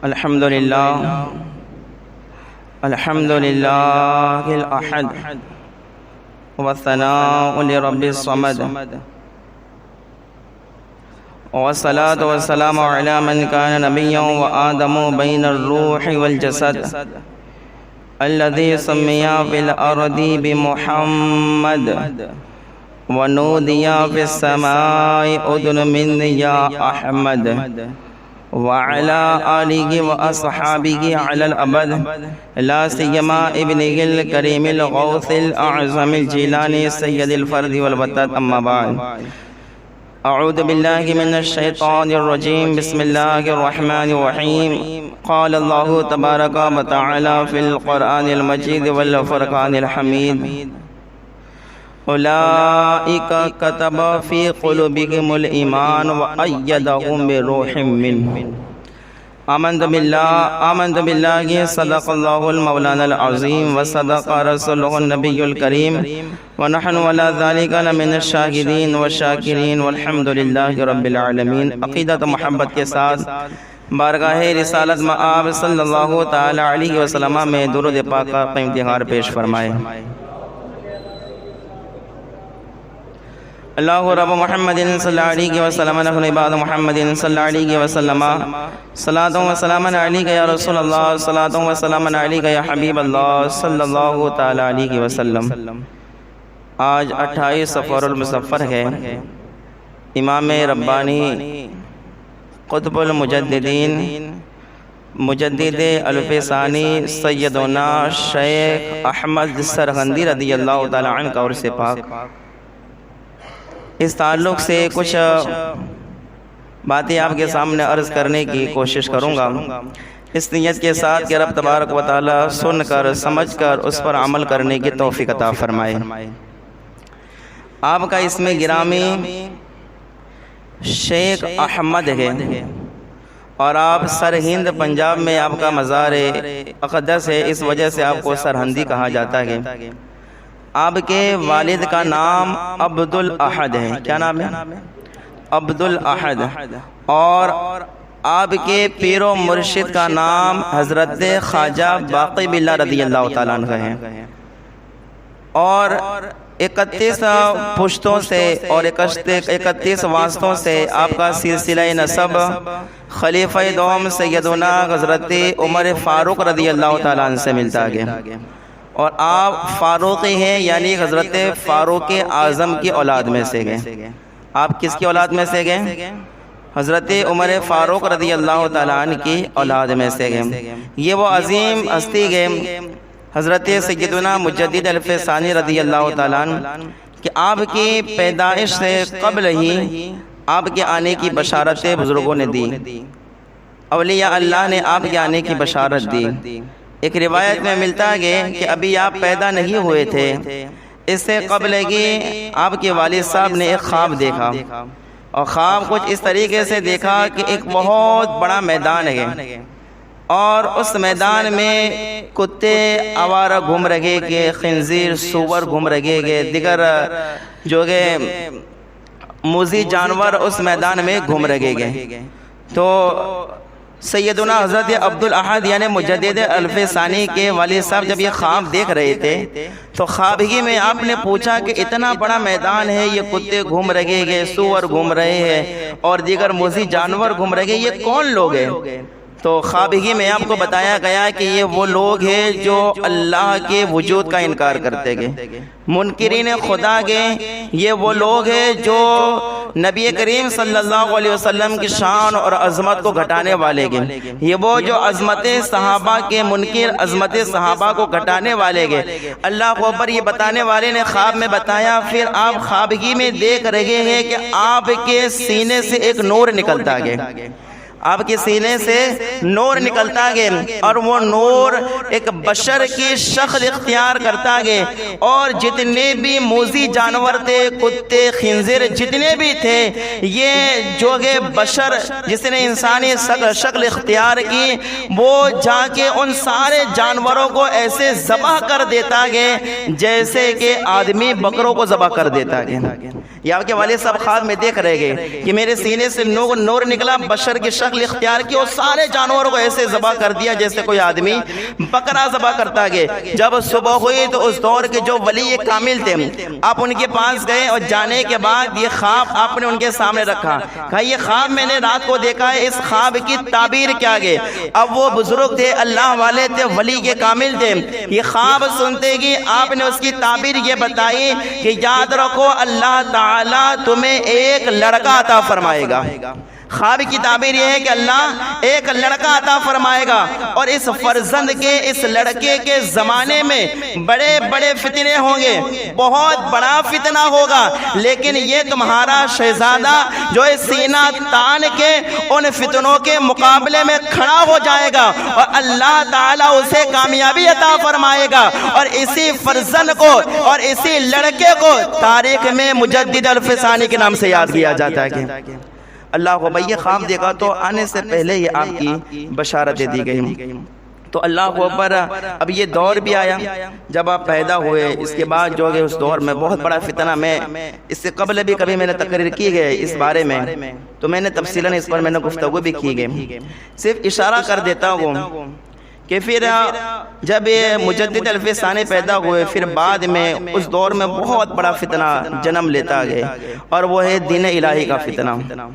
الحمد لله الأحد والثناء لرب الصمد والصلاة والسلام على من كان نبيا وآدم بين الروح والجسد الذي سمي في الأرض بمحمد ونودي في السماء أذن من يا أحمد وعلى آله وأصحابه على الأبد لا سيما ابنه الكريم الغوث الأعظم الجيلاني سيد الفرد والوتد. أما بعد، أعوذ بالله من الشيطان الرجيم. بسم الله الرحمن الرحيم. قال الله تبارك وتعالى في القرآن المجيد والفرقان الحميد: أولئك كتب في قلوبهم الإيمان وأيدهم بروح منه. آمنت بالله صدق الله المولانا العظيم وصدق رسوله النبي الكريم ونحن على ذلك لمن الشاهدين والشاکرین والحمد للہ رب العالمین. عقیدت محبت کے ساتھ بارگاہ رسالت میں آپ صلی اللہ تعالی علیہ وسلم میں درود پاک کا قیمتی ہار پیش فرمائے. اللہ رب محمد صلی اللہ علیہ وسلم نحن عباد محمد صلی اللہ علیہ وسلم صلاۃ و سلام علیک یا رسول اللہ، صلاۃ و سلام علیک یا حبیب اللہ صلی اللہ تعالی علیہ وسلم. آج 28 صفر المظفر ہے. امام ربانی قطب المجددین مجدد الف ثانی سیدنا شیخ احمد سرہندی رضی اللہ تعالی عنہ کا عرص پاک، اس تعلق سے کچھ باتیں آپ کے سامنے عرض کرنے کی کوشش کروں گا، اس نیت کے ساتھ کہ رب تبارک و تعالی سن کر سمجھ کر اس پر عمل کرنے کی توفیق عطا فرمائے. آپ کا اسم گرامی شیخ احمد ہے اور آپ سرہند پنجاب میں آپ کا مزار اقدس ہے، اس وجہ سے آپ کو سرہندی کہا جاتا ہے. آپ کے والد کا نام عبد الاحد ہے. کیا نام ہے؟ عبد الاحد. اور آپ کے پیر و مرشد کا نام حضرت خواجہ باقی باللہ رضی اللہ تعالیٰ عنہ ہے. اور 31 پشتوں سے اور 31 واسطوں سے آپ کا سلسلہ نسب خلیفہ دوم سیدنا حضرت عمر فاروق رضی اللہ تعالیٰ عنہ سے ملتا گیا. اور آپ فاروقی ہیں، یعنی حضرت فاروق اعظم کی اولاد میں سے گئے. آپ کس کی اولاد میں سے گئے؟ حضرت عمر فاروق رضی اللہ تعالیٰ عنہ کی اولاد میں سے گئے. یہ وہ عظیم ہستی گئے حضرت سیدنا مجدد الف ثانی رضی اللہ تعالیٰ عنہ کہ آپ کی پیدائش سے قبل ہی آپ کے آنے کی بشارت بزرگوں نے دی، اولیاء اللہ نے آپ کے آنے کی بشارت دی. ایک روایت میں ملتا ہے کہ ابھی آپ پیدا نہیں ہوئے تھے، اس سے قبل کی آپ کے والد صاحب نے ایک خواب دیکھا، اور خواب کچھ اس طریقے سے دیکھا کہ ایک بہت بڑا میدان ہے اور اس میدان میں کتے آوارہ گھوم رہے گے، خنزیر سور گھوم رہے گے، دیگر جو کہ موذی جانور اس میدان میں گھوم رہے گے. تو سیدنا حضرت عبد الاحد یعنی مجدد الف ثانی کے والد صاحب جب یہ خواب دیکھ رہے تھے تو خواب ہی میں آپ نے پوچھا کہ اتنا بڑا میدان ہے، یہ کتے گھوم رہے ہیں، سور گھوم رہے ہیں اور دیگر موذی جانور گھوم رہے ہیں، یہ کون لوگ ہیں؟ تو خواب ہی میں آپ کو بتایا گیا کہ یہ وہ لوگ ہیں جو اللہ کے وجود کا انکار کرتے گئے، منکرین خدا گئے. یہ وہ لوگ ہیں جو نبی کریم صلی اللہ علیہ وسلم کی شان اور عظمت کو گھٹانے والے گئے. یہ وہ جو عظمت صحابہ کے منکر، عظمت صحابہ کو گھٹانے والے گئے. اللہ کو اوپر یہ بتانے والے نے خواب میں بتایا. پھر آپ خواب ہی میں دیکھ رہے ہیں کہ آپ کے سینے سے ایک نور نکلتا گیا، آپ کے سینے سے نور نکلتا گئے اور وہ نور ایک بشر کی شکل اختیار کرتا گئے. اور جتنے بھی موذی جانور تھے، کتے خنزیر جتنے بھی تھے، یہ جو کہ بشر جس نے انسانی شکل اختیار کی، وہ جا کے ان سارے جانوروں کو ایسے ذبح کر دیتا گئے جیسے کہ آدمی بکروں کو ذبح کر دیتا گیا. یہ آپ کے والد صاحب خواب میں دیکھ رہے گئے کہ میرے سینے سے نور نکلا، بشر کی شکل شکل اختیار کی اور سارے جانوروں کو ایسے ذبح کر دیا جیسے کوئی آدمی بکرا ذبح کرتا گیا۔ جب صبح ہوئی تو اس دور کے جو ولی کامل تھے آپ ان کے پاس گئے اور جانے کے بعد یہ خواب آپ نے ان کے سامنے رکھا، کہا یہ خواب میں نے رات کو دیکھا ہے، اس خواب کی تعبیر کیا گئے؟ اب وہ بزرگ تھے، اللہ والے تھے، ولی کے کامل تھے، یہ خواب سنتے گی آپ نے اس کی تعبیر یہ بتائی کہ یاد رکھو اللہ تعالیٰ تمہیں ایک لڑکا عطا فرمائے گا۔ خواب کی تعبیر یہ ہے کہ اللہ ایک لڑکا عطا فرمائے گا اور اس فرزند کے اس لڑکے کے زمانے میں بڑے بڑے فتنے ہوں گے، بہت بڑا فتنہ ہوگا، لیکن یہ تمہارا شہزادہ جو اس سینہ تان کے ان فتنوں کے مقابلے میں کھڑا ہو جائے گا اور اللہ تعالیٰ اسے کامیابی عطا فرمائے گا۔ اور اسی فرزند کو اور اسی لڑکے کو تاریخ میں مجدد الفسانی کے نام سے یاد کیا جاتا ہے۔ اللہ کو بھئی خواب دیکھا تو آنے سے پہلے یہ آپ کی بشارتیں دی گئی۔ تو اللہ کو اکبر، اب یہ دور بھی آیا جب آپ پیدا ہوئے، اس کے بعد جو ہے اس دور میں بہت بڑا فتنہ، میں اس سے قبل بھی کبھی میں نے تقریر کی گئی اس بارے میں، تو میں نے تفصیلاً اس پر میں نے گفتگو بھی کی گئی، صرف اشارہ کر دیتا ہوں کہ پھر جب یہ مجدد الفسانی پیدا ہوئے، پھر بعد میں اس دور میں بہت بڑا فتنہ جنم لیتا گیا، اور وہ ہے دین الہی کا فتنہ۔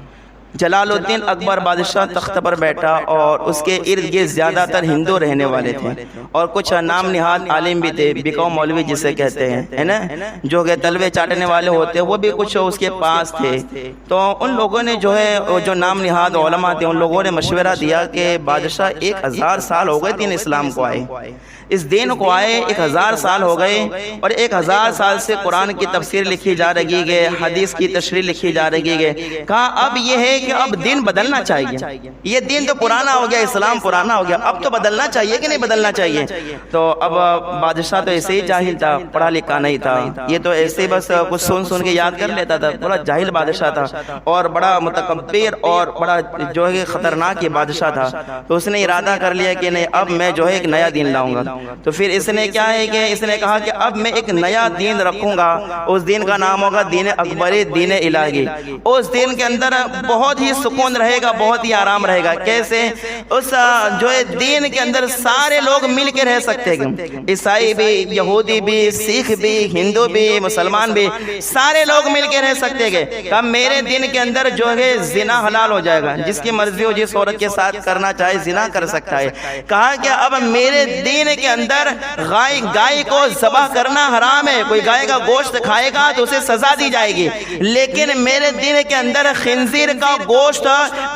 جلال الدین اکبر بادشاہ تخت پر بیٹھا اور اس کے ارد گرد زیادہ تر ہندو رہنے والے تھے، اور کچھ نام نہاد عالم بھی تھے، بکاؤ مولوی جسے کہتے ہیں، ہے نا، جو کہ تلوے چاٹنے والے ہوتے ہیں، وہ بھی کچھ اس کے پاس تھے۔ تو ان لوگوں نے جو ہے جو نام نہاد علماء تھے، ان لوگوں نے مشورہ دیا کہ بادشاہ 1000 سال ہو گئے دین اسلام کو آئے، اس دین کو آئے 1000 سال ہو گئے، اور 1000 سال سے قرآن کی تفسیر لکھی جا رہی ہے، حدیث کی تشریح لکھی جا رہی ہے، کہا اب یہ ہے کہ اب دین بدلنا چاہیے، یہ دین تو پرانا ہو گیا، اسلام پرانا ہو گیا، اب تو بدلنا چاہیے کہ نہیں بدلنا چاہیے؟ تو اب بادشاہ تو ایسے ہی جاہل تھا، پڑھا لکھا نہیں تھا، یہ تو ایسے بس کچھ سن کے یاد کر لیتا تھا، بڑا جاہل بادشاہ تھا اور بڑا متکبر اور بڑا جو ہے خطرناک یہ بادشاہ تھا۔ تو اس نے ارادہ کر لیا کہ نہیں، اب میں جو ہے ایک نیا دین لاؤں گا۔ تو پھر اس نے کیا ہے کہ اس نے کہا کہ اب میں ایک نیا دین رکھوں گا، اس دین کا نام ہوگا دین اکبری، دین الہی۔ اس دین کے اندر بہت ہی سکون رہے گا، بہت ہی آرام رہے گا۔ کیسے؟ اس جو ہے دین کے اندر سارے لوگ مل کے رہ سکتے ہیں، عیسائی بھی، یہودی بھی، سکھ بھی، ہندو بھی، مسلمان بھی، سارے لوگ مل کے رہ سکتے ہیں۔ کہ میرے دین کے اندر جو ہے زنا حلال ہو جائے گا، جس کی مرضی ہو جس عورت کے ساتھ کرنا چاہے زنا کر سکتا ہے۔ کہا کہ اب میرے دین کے اندر گائے کو ذبح کرنا حرام ہے، کوئی گائے کا گوشت کھائے گا تو اسے سزا دی جائے گی، لیکن میرے دین کے اندر خنزیر کا گوشت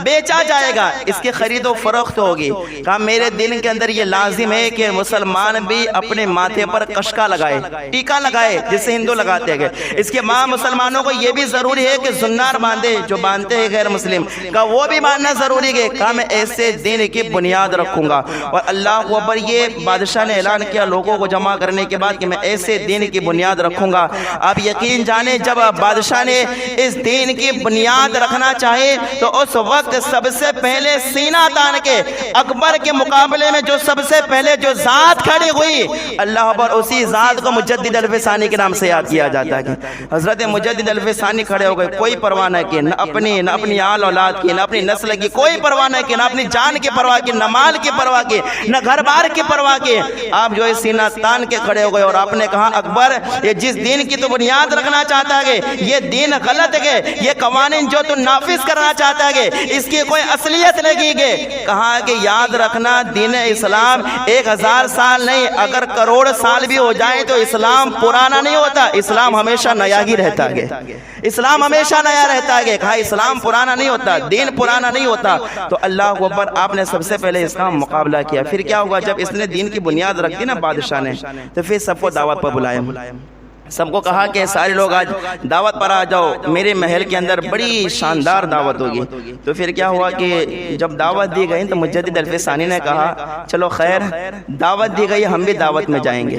بیچا جائے گا، اس کی خرید و فروخت ہوگی۔ کہا میرے دین کے اندر یہ لازم ہے کہ مسلمان بھی اپنے ماتھے پر کشکا لگائے، ٹیکا لگائے جسے ہندو لگاتے ہیں، اس کے ماں مسلمانوں کو یہ بھی ضروری ہے کہ زنار باندھے، جو باندھتے ہیں غیر مسلم کا وہ بھی باندھنا ضروری ہے۔ کہا میں ایسے دین کی بنیاد رکھوں گا، اور اللہ اکبر، یہ بادشاہ نے اعلان کیا لوگوں کو جمع کرنے کے بعد کہ میں ایسے دین کی بنیاد رکھوں گا۔ آپ یقین جانیں جب بادشاہ نے اس دین کی بنیاد رکھنا چاہے تو اس وقت سب سے پہلے سینہ تان کے اکبر کے مقابلے میں جو سب سے پہلے جو ذات کھڑی ہوئی، اللہ اکبر، اسی ذات کو مجدد الفسانی کے نام سے یاد کیا جاتا ہے۔ حضرت مجدد الفسانی کھڑے ہو گئے، کوئی پرواہ نہ کی، نہ اپنی آل اولاد کی، نہ اپنی نسل کی کوئی پرواہ نہ کی، نہ اپنی جان کی پرواہ کی، نہ مال کی پرواہ کی، نہ گھر بار کی پرواہ کی۔ آپ جو ہے سینہ تان کے کھڑے ہو گئے اور آپ نے کہا اکبر، یہ جس دین کی تو بنیاد رکھنا چاہتا ہے یہ دین غلط ہے، یہ قوانین جو تو نافذ کرنا چاہتا ہے اس کی کوئی اصلیت نہیں ہے۔ کہا کہ یاد رکھنا دین اسلام 1000 سال نہیں، اگر کروڑ سال بھی ہو جائے تو اسلام پرانا نہیں ہوتا، اسلام ہمیشہ نیا ہی رہتا ہے، اسلام ہمیشہ نیا رہتا ہے۔ کہا اسلام پرانا نہیں ہوتا، دین پرانا نہیں ہوتا۔ تو اللہ کو اوپر آپ نے سب سے پہلے اس کا مقابلہ کیا۔ پھر کیا ہوا؟ جب اس نے دین کی بنیاد رکھ دی نا بادشاہ نے، تو پھر سب کو دعوت پر بلایا، سب کو کہا کہ سارے لوگ آج دعوت پر آ جاؤ، میرے محل کے اندر بڑی شاندار دعوت ہوگی۔ تو پھر کیا ہوا کہ جب دعوت دی گئی تو مجدد الفسانی نے کہا چلو خیر، دعوت دی گئی، ہم بھی دعوت میں جائیں گے۔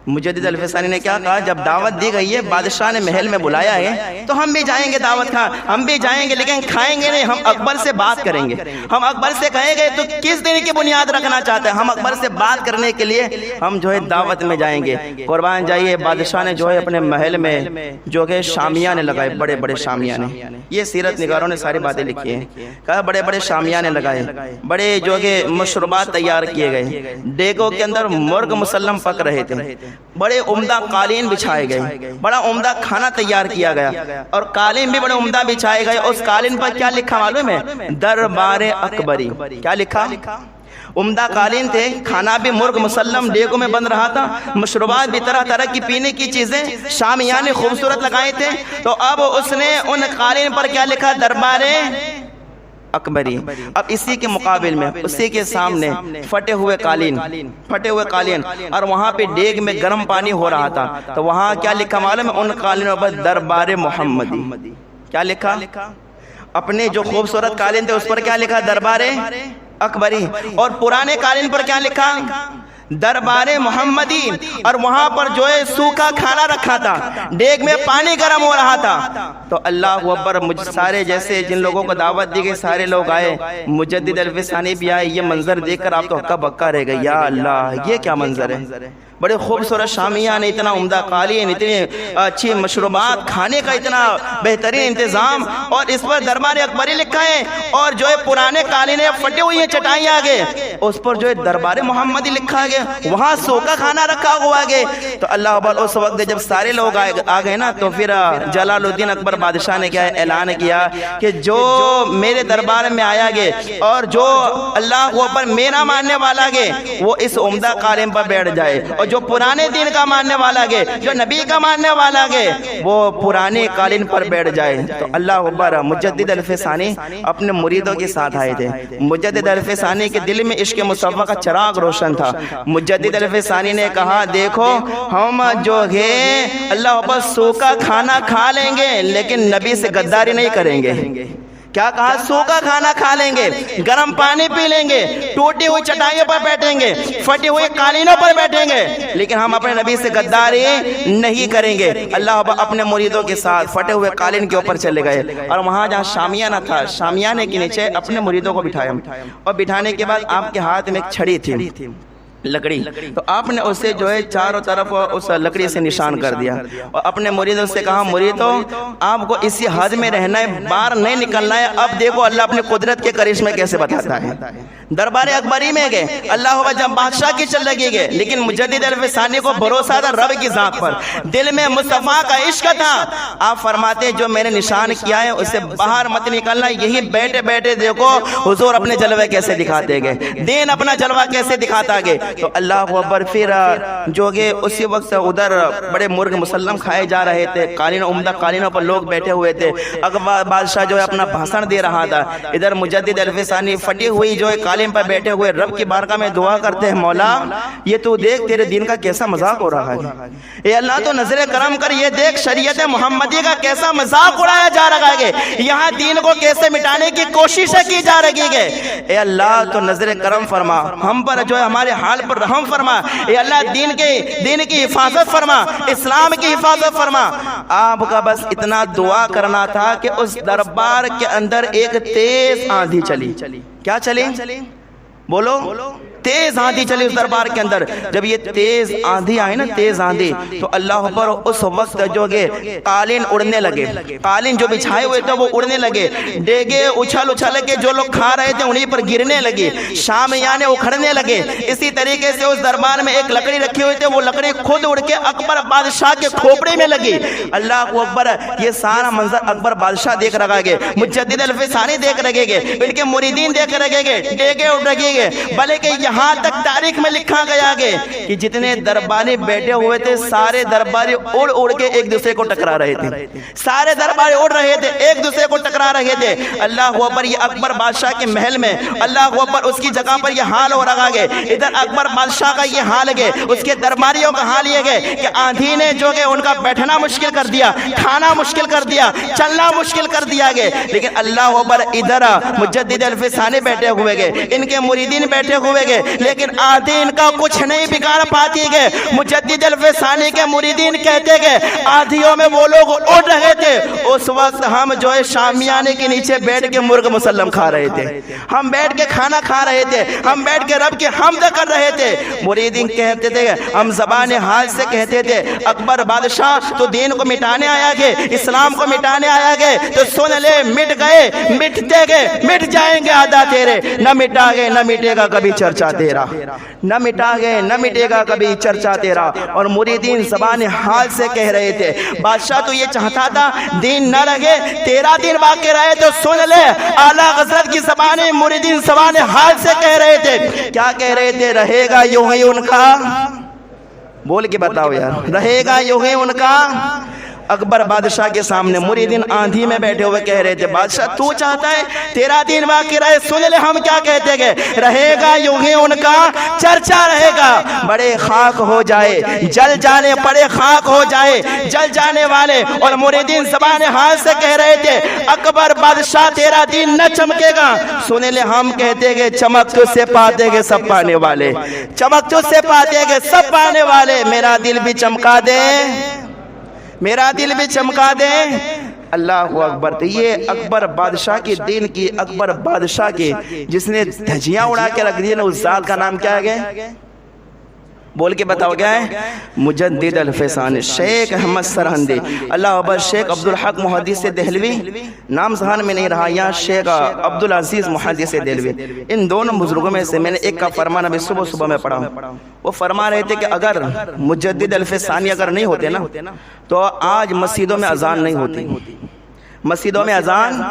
مجدد الفسانی نے کیا کہا؟ جب دعوت دی گئی ہے، بادشاہ نے محل میں بلایا ہے، تو ہم بھی جائیں گے دعوت کھا، ہم بھی جائیں گے، لیکن کھائیں گے نہیں، ہم اکبر سے بات کریں گے۔ ہم اکبر سے کہیں گے تو کس دن کی بنیاد رکھنا چاہتے ہیں؟ ہم اکبر سے بات کرنے کے لیے ہم جو ہے دعوت میں جائیں گے۔ قربان جائیے، بادشاہ نے جو ہے اپنے محل میں جو کہ شامیانے لگائے، بڑے بڑے شامیانے۔ یہ سیرت نگاروں نے ساری باتیں لکھی ہیں، کہا بڑے بڑے شامیانے لگائے، بڑے جو کہ مشروبات تیار کیے گئے، دیگوں کے اندر مرغ مسلم پک رہے تھے، بڑے عمدہ قالین بچھائے گئے، بڑا عمدہ کھانا تیار کیا گیا، اور قالین بھی بڑے عمدہ بچھائے گئے۔ اس قالین پر کیا لکھا معلوم ہے؟ دربار اکبری۔ کیا لکھا؟ عمدہ قالین تھے، کھانا بھی مرغ مسلم دیگوں میں بن رہا تھا، مشروبات بھی طرح طرح کی پینے کی چیزیں شامیانے خوبصورت لگائے تھے۔ تو اب اس نے ان قالین پر کیا لکھا؟ دربار اکبری۔ اب اسی کے مقابل میں، اسی کے سامنے پھٹے ہوئے قالین، اور وہاں پہ دیگ میں گرم پانی ہو رہا تھا، تو وہاں کیا لکھا معلوم ہے؟ ان قالینوں پر دربار محمدی۔ کیا لکھا؟ اپنے جو خوبصورت قالین تھے اس پر کیا لکھا؟ دربار اکبری۔ اور پرانے قالین پر کیا لکھا؟ دربار محمدی۔ اور وہاں پر جو ہے سوکھا کھانا رکھا تھا، دیگ میں پانی گرم ہو رہا تھا۔ تو اللہ اکبر، مجھ سارے جیسے جن لوگوں کو دعوت دی گئی سارے لوگ آئے، مجدد الفسانی بھی آئے۔ یہ منظر دیکھ کر آپ تو ہکا بکا رہ گئے، یا اللہ یہ کیا منظر ہے! بڑے خوبصورت شامیانے، اتنا عمدہ قالین، اتنی اچھی مشروبات، کھانے کا اتنا بہترین انتظام، اور اس پر دربار اکبری لکھا ہے، اور جو ہے پرانے قالین پھٹی ہوئی ہیں چٹائیاں آگے، اس پر جو ہے دربار محمدی لکھا گیا، وہاں سوکھا کھانا رکھا ہوا آگے۔ تو اللہ اکبر، اس وقت جب سارے لوگ آ گئے نا، تو پھر جلال الدین اکبر بادشاہ نے کیا اعلان کیا کہ جو میرے دربار میں آیا گے اور جو اللہ اکبر میرا ماننے والا گے، وہ اس عمدہ قالین پر بیٹھ جائے، اور جو پرانے دین کا ماننے والا گے، جو نبی کا ماننے والا گے، وہ پرانے قالین پر بیٹھ جائے۔ تو اللہ اکبر، مجدد الفسانی اپنے مریدوں کے ساتھ آئے تھے۔ مجدد الفسانی کے دل میں عشق مصطفیٰ کا چراغ روشن تھا۔ مجدد الفسانی نے کہا دیکھو، ہم جو ہے اللہ اکبر سوکھا کھانا کھا لیں گے لیکن نبی سے غداری نہیں کریں گے۔ کیا کہا؟ سوکھا کھانا کھا لیں گے، گرم پانی پی لیں گے، ٹوٹی ہوئی چٹائیوں پر بیٹھیں گے، پھٹی ہوئی قالینوں پر بیٹھیں گے، لیکن ہم اپنے نبی سے غداری نہیں کریں گے۔ اللہ اپنے مریدوں کے ساتھ پھٹے ہوئے قالین کے اوپر چلے گئے، اور وہاں جہاں شامیانہ تھا، شامیانے کے نیچے اپنے مریدوں کو بٹھایا، اور بٹھانے کے بعد آپ کے ہاتھ میں ایک چھڑی تھی، لکڑی، تو آپ نے اسے جو ہے چاروں طرف اس لکڑی سے نشان کر دیا، اور اپنے مریدوں سے کہا مریدوں آپ کو اسی حد میں رہنا ہے، باہر نہیں نکلنا ہے۔ اب دیکھو اللہ اپنے قدرت کے کرشمے کیسے بتاتا ہے۔ دربار اکبری میں گئے، اللہ جب بادشاہ کی چل لگی گئے، لیکن مجدد الفسانی کو بھروسہ تھا رب کی ذات پر، دل میں مصطفیٰ کا عشق تھا۔ آپ فرماتے جو میں نے نشان کیا ہے اسے باہر مت نکلنا، یہی بیٹھے بیٹھے دیکھو حضور اپنے جلوے کیسے دکھاتے گئے، دین اپنا جلوہ کیسے دکھاتا گئے۔ تو اللہ اکبر، پھر جو کہ اسی وقت ادھر بڑے مرغ مسلم کھائے جا رہے تھے، قالین عمدہ قالینوں پر لوگ بیٹھے ہوئے تھے، اکبر بادشاہ جو ہے اپنا بھاشن دے رہا تھا، ادھر مجدد الفسانی پھٹی ہوئی جو ہے قالین پر بیٹھے ہوئے رب کی بارگاہ میں دعا کرتے ہیں، مولا یہ تو دیکھ تیرے دین کا کیسا مذاق ہو رہا ہے، اے اللہ تو نظر کرم کر، یہ دیکھ شریعت محمدی کا کیسا مذاق اڑایا جا رہا ہے، یہاں دین کو کیسے مٹانے کی کوششیں کی جا رہی ہے، اے اللہ تو نظر کرم فرما، ہم پر جو ہے ہمارے حال پر رحم فرما، اے اللہ دین کی حفاظت فرما، اسلام کی حفاظت فرما۔ آپ کا بس اتنا دعا کرنا تھا کہ اس دربار کے اندر ایک تیز آندھی چلی۔ کیا چلی؟ بولو، تیز آندھی چلی اس دربار کے اندر۔ جب یہ تیز آندھی آئی نا، تیز آندھی، تو اللہ پر اس وقت جو کہ قالین اڑنے لگے، قالین جو بچھائے ہوئے تھے وہ اڑنے لگے، ڈیگے اچھل اچھل کے جو لوگ کھا رہے تھے انہیں پر گرنے لگے، شامیانے اکھڑنے لگے۔ اسی طریقے سے اس دربار میں ایک لکڑی رکھی ہوئی تھی، وہ لکڑی خود اڑ کے اکبر بادشاہ کے کھوپڑے میں لگی۔ اللہ اکبر، یہ سارا منظر اکبر بادشاہ دیکھ رہا گے، مجدد الفسانی دیکھ رہے گے، ان کے مریدین دیکھ رہے گے، ڈیگے اڑ رہے گے، بلکہ یہاں تک تاریخ میں لکھا گیا کہ جتنے درباری بیٹھے ہوئے تھے سارے درباری اڑ اڑ کے ایک دوسرے کو ٹکرا رہے تھے، سارے درباری اڑ رہے تھے، ایک دوسرے کو ٹکرا رہے تھے۔ اللہ اکبر، یہ اکبر بادشاہ کے محل میں اللہ اکبر اس کی جگہ پر یہ حال ہو رہا ہے، ادھر اکبر بادشاہ کا یہ حال ہے، اس کے درباریوں کا حال یہ ہے کہ آندھی نے جو کہ ان کا بیٹھنا مشکل کر دیا، کھانا مشکل کر دیا، چلنا مشکل کر دیا گیا، لیکن اللہ اکبر ادھر مجدد الفسانی بیٹھے ہوئے گئے، ان کے مریدین بیٹھے ہوئے گئے، لیکن آدھی ان کا کچھ نہیں بگاڑ پاتی گئے۔ مجدد الف ثانی کے مریدین کہتے گئے آدھیوں میں وہ لوگ اڑ رہے تھے، اس وقت ہم جو ہے شامیانے کے نیچے بیٹھ کے مرغ مسلم کھا رہے تھے، ہم بیٹھ کے کھانا کھا رہے تھے، ہم بیٹھ کے رب کی حمد کر رہے تھے۔ مریدین کہتے تھے، ہم زبان حال سے کہتے تھے اکبر بادشاہ تو دین کو مٹانے آیا گے، اسلام کو مٹانے آیا گے، تو سن لے مٹ گئے، مٹتے گئے، مٹ جائیں گے آدھا تیرے، نہ مٹا گے نہ مٹے گا کبھی چرچا تیرا، نہ مٹا گے نہ مٹے گا کبھی چرچا تیرا۔ اور مریدین زبان حال سے کہہ رہے تھے بادشاہ تو یہ چاہتا تھا دین نہ رہے، تیرا دین باقی رہے، تو سن لے اعلیٰ حضرت کی زبان مریدین زبان حال سے کہہ رہے تھے، کیا کہہ رہے تھے؟ رہے گا یوں ہی ان کا، بول کے بتاؤ یار، رہے گا یوں ہی ان کا۔ اکبر بادشاہ کے سامنے مریدین آندھی میں بیٹھے ہوئے کہہ رہے تھے بادشاہ تو چاہتا ہے تیرا دین باقی رہے، سن لے ہم کیا کہتے گئے، رہے گا یوں ہی ان کا چرچا رہے گا، بڑے خاک ہو جائے جل جانے، بڑے خاک ہو جائے جل جانے والے۔ اور مریدین زبان حال سے کہہ رہے تھے اکبر بادشاہ تیرا دین نہ چمکے گا، سن لے ہم کہتے گئے چمک تجھ سے پاتے گے سب پانے والے، چمک تجھ سے پاتے گے سب پانے والے، میرا دل بھی چمکا دے، میرا دل بھی چمکا دے۔ اللہ اکبر۔ تو یہ اکبر بادشاہ کی دین کی، اکبر بادشاہ کی جس نے دھجیاں اڑا کے رکھ دی نا، اس ذات کا نام کیا ہے؟ بول کے بتاؤ کیا ہے؟ مجدد الف ثانی شیخ احمد سرہندی، اللہ اکبر۔ شیخ عبدالحق محدث دہلوی نام ذہن میں نہیں رہا، یہاں شیخ عبدالعزیز محدث دہلوی، ان دونوں بزرگوں میں سے میں نے ایک کا فرمان ابھی صبح میں پڑھا ہوں۔ وہ فرما رہے تھے کہ اگر مجدد الف ثانی اگر نہیں ہوتے نا تو آج مسجدوں میں اذان نہیں ہوتی، مسجدوں میں اذان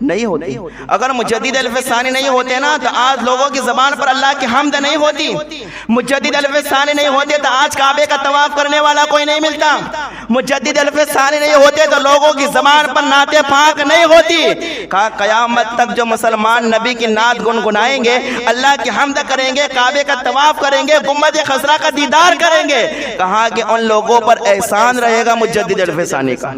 نہیں ہوتی۔ اگر مجدد الف ثانی نہیں ہوتے نا تو آج لوگوں کی زبان پر اللہ کی حمد نہیں ہوتی، مجدد الف ثانی نہیں ہوتے تو آج کعبے کا طواف کرنے والا کوئی نہیں ملتا، مجدد الف ثانی نہیں ہوتے تو لوگوں کی زبان پر نعت پاک نہیں ہوتی۔ کہا قیامت تک جو مسلمان نبی کی نعت گنگنائیں گے، اللہ کی حمد کریں گے، کعبے کا طواف کریں گے، گنبد خضرا کا دیدار کریں گے، کہا کہ ان لوگوں پر احسان رہے گا مجدد الف ثانی کا۔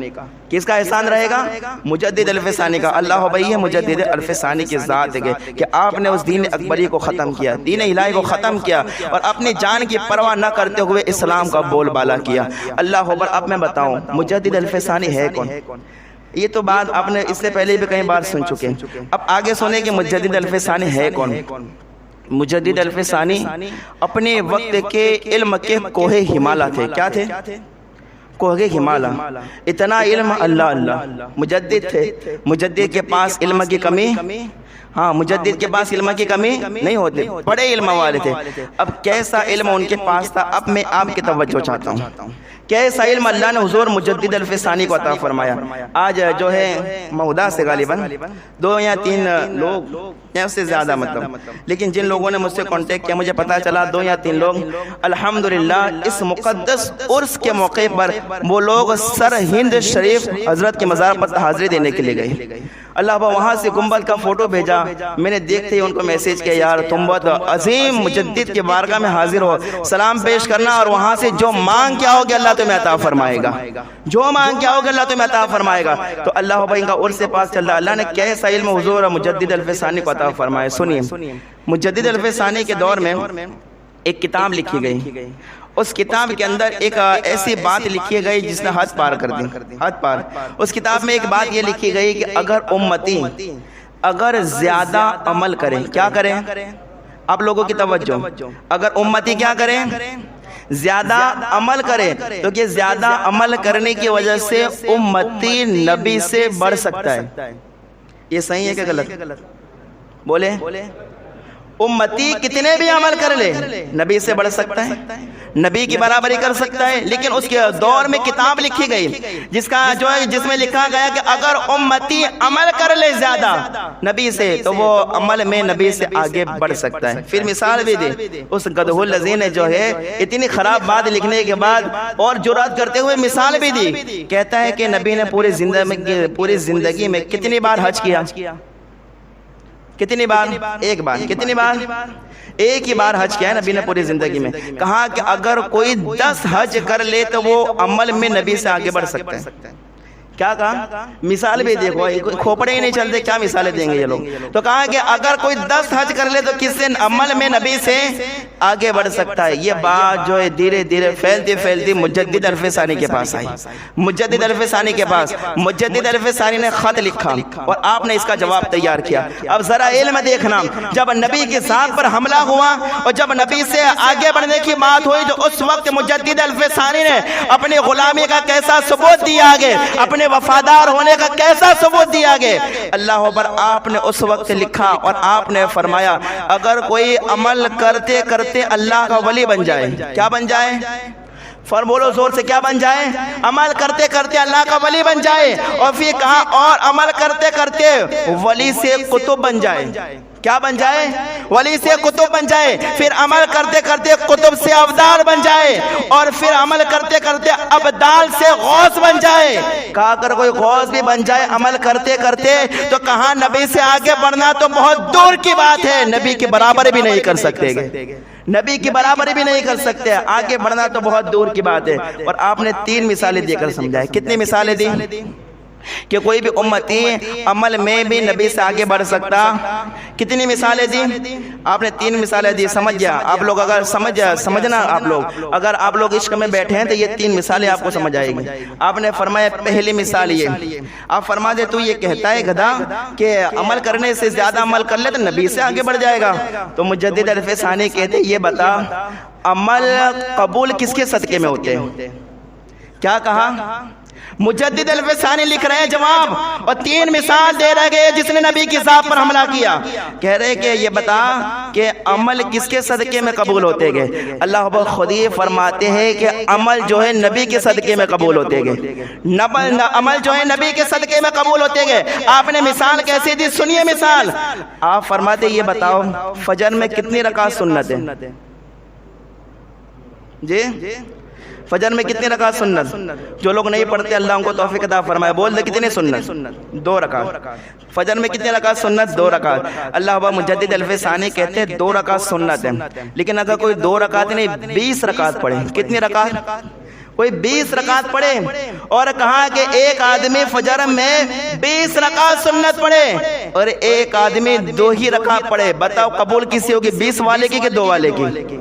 کس کا احسان رہے گا؟ مجدد الف ثانی کا۔ اللہ بھائی ہے مجدد الف ثانی کی ذات ہے کہ آپ نے اس دین اکبری کو ختم کیا، دین الہی کو ختم کیا، اور اپنی جان کی پرواہ نہ کرتے ہوئے اسلام کا بول بالا کیا۔ اللہ اکبر۔ اب میں بتاؤں مجدد الف ثانی ہے کون؟ یہ تو بات آپ نے اس سے پہلے بھی کئی بار سن چکے، اب آگے سنیں کہ مجدد الف ثانی ہے کون۔ مجدد الف ثانی اپنے وقت کے علم کے کوہ ہمالا تھے۔ کیا تھے؟ کوہ ہمالا، اتنا علم، اللہ اللہ۔ مجدد تھے، مجدد کے پاس علم کی کمی، ہاں مجدد کے پاس علم کی کمی نہیں ہوتی، بڑے علم والے تھے۔ اب کیسا علم ان کے پاس تھا، اب میں آپ کی توجہ چاہتا ہوں، کیسا علم اللہ نے حضور مجدد الف ثانی کو عطا فرمایا۔ آج جو ہے مہدا سے غالباً 2 یا 3 لوگ یا اس سے زیادہ مطلب، لیکن جن لوگوں نے مجھ سے کانٹیکٹ کیا مجھے پتا چلا 2 یا 3 لوگ الحمدللہ اس مقدس عرس کے موقع پر وہ لوگ سر ہند شریف حضرت کے مزار پر حاضری دینے کے لیے گئے۔ اللہ وہاں سے گنبد کا فوٹو بھیجا، میں نے دیکھتے ہی ان کو میسیج کیا یار تم بہت عظیم مجدد کے بارگاہ میں حاضر ہو، سلام پیش کرنا، اور وہاں سے جو مانگ کیا ہوگا اللہ تمہیں عطا فرمائے گا، جو مانگ کیا ہوگا اللہ تمہیں عطا فرمائے گا۔ تو اللہ بھائی کا عرس پاس چل رہا، اللہ نے کیسا علم حضور مجدد الف ثانی کو عطا فرمائے۔ سنیے مجدد الف ثانی کے دور میں ایک کتاب لکھی گئی، اس کتاب کے اندر ایک ایسی بات لکھی گئی جس نے حد پار کر دی، حد پار۔ اس کتاب میں ایک بات یہ لکھی گئی کہ اگر امتی اگر زیادہ عمل کریں، کیا کریں؟ آپ لوگوں کی توجہ، اگر امتی کیا کریں؟ زیادہ عمل کریں، تو کہ زیادہ عمل کرنے کی وجہ سے امتی نبی سے بڑھ سکتا ہے۔ یہ صحیح ہے کہ غلط؟ بولے امتی کتنے بھی عمل کر لے نبی سے بڑھ سکتا ہے، نبی کی برابری کر سکتا ہے۔ لیکن اس کے دور میں کتاب لکھی گئی جس کا جو ہے جس میں لکھا گیا کہ اگر امتی عمل کر لے زیادہ نبی سے تو وہ عمل میں نبی سے آگے بڑھ سکتا ہے۔ پھر مثال بھی دی، اس گدھو الذی نے جو ہے اتنی خراب بات لکھنے کے بعد اور جرأت کرتے ہوئے مثال بھی دی، کہتا ہے کہ نبی نے پوری زندگی میں کتنی بار حج کیا؟ کتنی بار؟ ایک بار۔ کتنی بار؟ ایک ہی بار حج کیا ہے نبی نے پوری زندگی میں۔ کہا کہ اگر کوئی 10 حج کر لے تو وہ عمل میں نبی سے آگے بڑھ سکتا ہے۔ کیا کہا؟ مثال بھی دیکھو، کھوپڑے ہی نہیں چلتے، کیا مثالیں دیں گے یہ لوگ. تو کہا کہ اگر کوئی 10 حج کر لے تو کس عمل میں نبی سے آگے بڑھ سکتا ہے. یہ بات جو ہے دھیرے دھیرے پھیلتی پھیلتی مجدد الف ثانی کے پاس آئی. مجدد الف ثانی کے پاس مجدد الف ثانی نے خط لکھا اور آپ نے اس کا جواب تیار کیا. اب ذرا علم دیکھنا، جب نبی کی ذات پر حملہ ہوا اور جب نبی سے آگے بڑھنے کی بات ہوئی تو اس وقت مجدد الف ثانی نے اپنی غلامی کا کیسا ثبوت دیا آگے، اپنے وفادار ہونے کا کیسا ثبوت دیا آگے. اللہ اکبر. آپ نے اس وقت لکھا اور آپ نے فرمایا اگر کوئی عمل کرتے کرتے اللہ کا ولی بن جائے، کیا بن جائے؟ بولو زور سے، کیا بن جائے؟ عمل کرتے کرتے اللہ کا ولی بن جائے. اور پھر کہا اور عمل کرتے کرتے ولی سے قطب بن جائے. کیا بن جائے؟ ولی سے قطب بن جائے. پھر عمل کرتے کرتے قطب سے ابدال بن جائے اور پھر عمل کرتے کرتے ابدال سے غوث بن جائے. کہا اگر کوئی غوث بھی بن جائے عمل کرتے کرتے تو کہاں نبی سے آگے بڑھنا تو بہت دور کی بات ہے، نبی کی برابر بھی نہیں کر سکتے گے، نبی کی برابری بھی نہیں کر سکتے، آگے بڑھنا تو بہت دور کی بات ہے. اور آپ نے 3 مثالیں دے کر سمجھائے. کتنی مثالیں دی؟ کہ کوئی بھی امتی عمل میں بھی نبی سے آگے بڑھ سکتا. کتنی مثالیں دی؟ آپ نے 3 مثالیں دی. سمجھ گیا آپ لوگ؟ اگر سمجھنا آپ لوگ، اگر آپ لوگ عشق میں بیٹھے ہیں تو یہ 3 مثالیں آپ کو سمجھ آئے گی. آپ نے فرمایا پہلی مثال یہ، آپ فرما دے تو یہ کہتا ہے گدھا کہ عمل کرنے سے زیادہ عمل کر لے تو نبی سے آگے بڑھ جائے گا. تو مجدد الف ثانی کہتے یہ بتا عمل قبول کس کے صدقے میں ہوتے ہیں؟ کیا کہا؟ مجدد الف ثانی لکھ رہے ہیں جواب، اور 3 مثال دے رہے گئے جس نے نبی کی ذات پر حملہ کیا. کہہ رہے کہ یہ بتا کہ عمل کس کے صدقے میں قبول ہوتے گئے؟ اللہ خود ہی فرماتے ہیں کہ عمل جو ہے نبی کے صدقے میں قبول ہوتے گئے. عمل جو ہے نبی کے صدقے میں قبول ہوتے گئے. آپ نے مثال کیسی دی؟ سنیے مثال. آپ فرماتے یہ بتاؤ فجر میں کتنی رکعت سنت ہے؟ جی فجر میں کتنی رکعت سنت؟ جو لوگ نہیں پڑھتے اللہ ان کو توفیق عطا فرمائے. بول دے کتنی سنت؟ 2 رکعت. فجر میں کتنی رکعت سنت؟ 2 رکعت. اللہ اکبر. مجدد الف ثانی کہتے ہیں 2 رکعت سنت ہے، لیکن اگر کوئی 2 رکعت نہیں 20 رکعت پڑھے، کتنی رکعت؟ کوئی 20 رکعت پڑھے اور کہا کہ ایک آدمی فجر میں 20 رکعت سنت پڑھے اور ایک آدمی 2 ہی رکعت پڑھے. بتاؤ قبول کسی ہوگی؟ 20 والے کی کہ 2 والے کی؟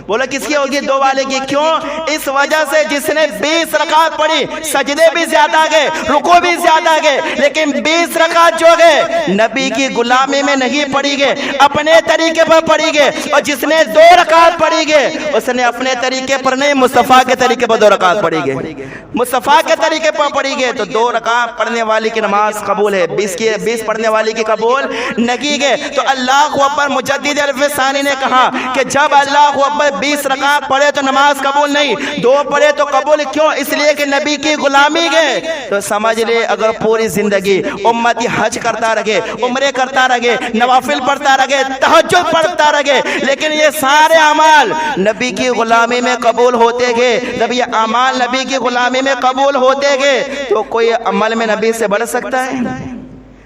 بولا کس کی ہوگی؟ 2 والے کی. کیوں؟ اس وجہ سے جس نے 20 رکعت پڑھی سجدے بھی زیادہ گئے، رکوع بھی زیادہ گئے، لیکن 20 رکعت جو گئے نبی کی غلامی میں نہیں پڑھی گئے، اپنے طریقے پر پڑھی گئے. اور جس نے 2 رکعت پڑھی گئے اس نے اپنے طریقے پر نہیں، مصطفیٰ کے طریقے پر 2 رکعت پڑھی گئے، مصطفیٰ کے طریقے پر پڑھی گئے. تو 2 رکعت پڑھنے والی کی نماز قبول ہے، 20 پڑھنے والی کی قبول نہیں گئے. تو اللہ اکبر. مجدد الف ثانی نے کہا کہ جب اللہ اکبر 20 رکعت پڑھے تو نماز قبول نہیں، 2 پڑھے تو قبول. کیوں؟ اس لیے کہ نبی کی غلامی گئے. تو سمجھ لے اگر پوری زندگی امتی حج کرتا رہے، عمرے کرتا رہے، نوافل پڑھتا رہے، تہجد پڑھتا رہے، لیکن یہ سارے اعمال نبی کی غلامی میں قبول ہوتے گئے، جب یہ اعمال نبی کی غلامی میں قبول ہوتے گئے تو کوئی عمل میں نبی سے بڑھ سکتا ہے؟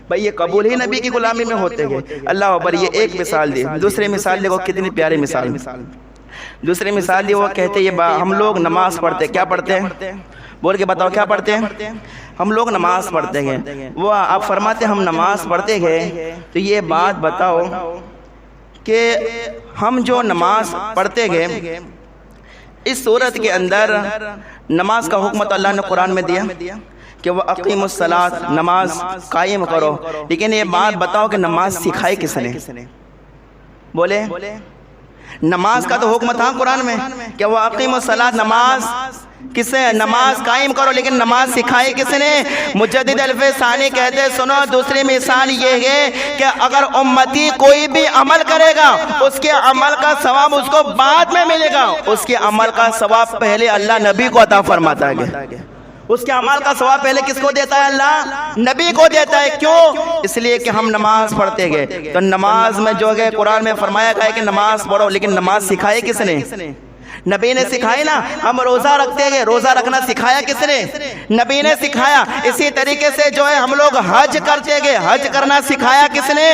بھئی یہ قبول ہی نبی کی غلامی میں ہوتے گئے. اللہ اکبر. یہ ایک مثال دی. دوسری مثال دیکھو کتنی پیاری مثال. دوسری مثال دی وہ کہتے یہ ہم لوگ نماز پڑھتے. کیا پڑھتے ہیں؟ بول کے بتاؤ کیا پڑھتے ہیں؟ ہم لوگ نماز پڑھتے ہیں. وہ آپ فرماتے ہم نماز پڑھتے گئے. تو یہ بات بتاؤ کہ ہم جو نماز پڑھتے گئے اس صورت کے اندر نماز کا حکم تو اللہ نے قرآن میں دیا کہ وہ اقیم الصلاۃ، نماز قائم کرو. لیکن یہ بات بتاؤ کہ نماز سکھائی کس نے؟ بولے نماز کا تو حکم تھا قرآن میں کہ وہ اقیم الصلاۃ، نماز کس نے؟ نماز قائم کرو، لیکن نماز سکھائی کس نے؟ مجدد الف ثانی کہتے سنو دوسری مثال یہ ہے کہ اگر امتی کوئی بھی عمل کرے گا اس کے عمل کا ثواب اس کو بعد میں ملے گا، اس کے عمل کا ثواب پہلے اللہ نبی کو عطا فرماتا ہے. اس کے عمل کا ثواب پہلے کس کو دیتا ہے؟ اللہ نبی کو دیتا ہے. کیوں؟ اس لیے کہ ہم نماز پڑھتے گئے. تو نماز میں جو ہے قرآن میں فرمایا گیا ہے کہ نماز پڑھو، لیکن نماز سکھائی کس نے؟ نبی نے سکھائی نا, ہم روزہ رکھتے ہیں, روزہ رکھنا سکھایا کس نے؟ نبی نے سکھایا. اسی طریقے سے جو ہے ہم لوگ حج کرتے گئے, حج کرنا سکھایا کس نے؟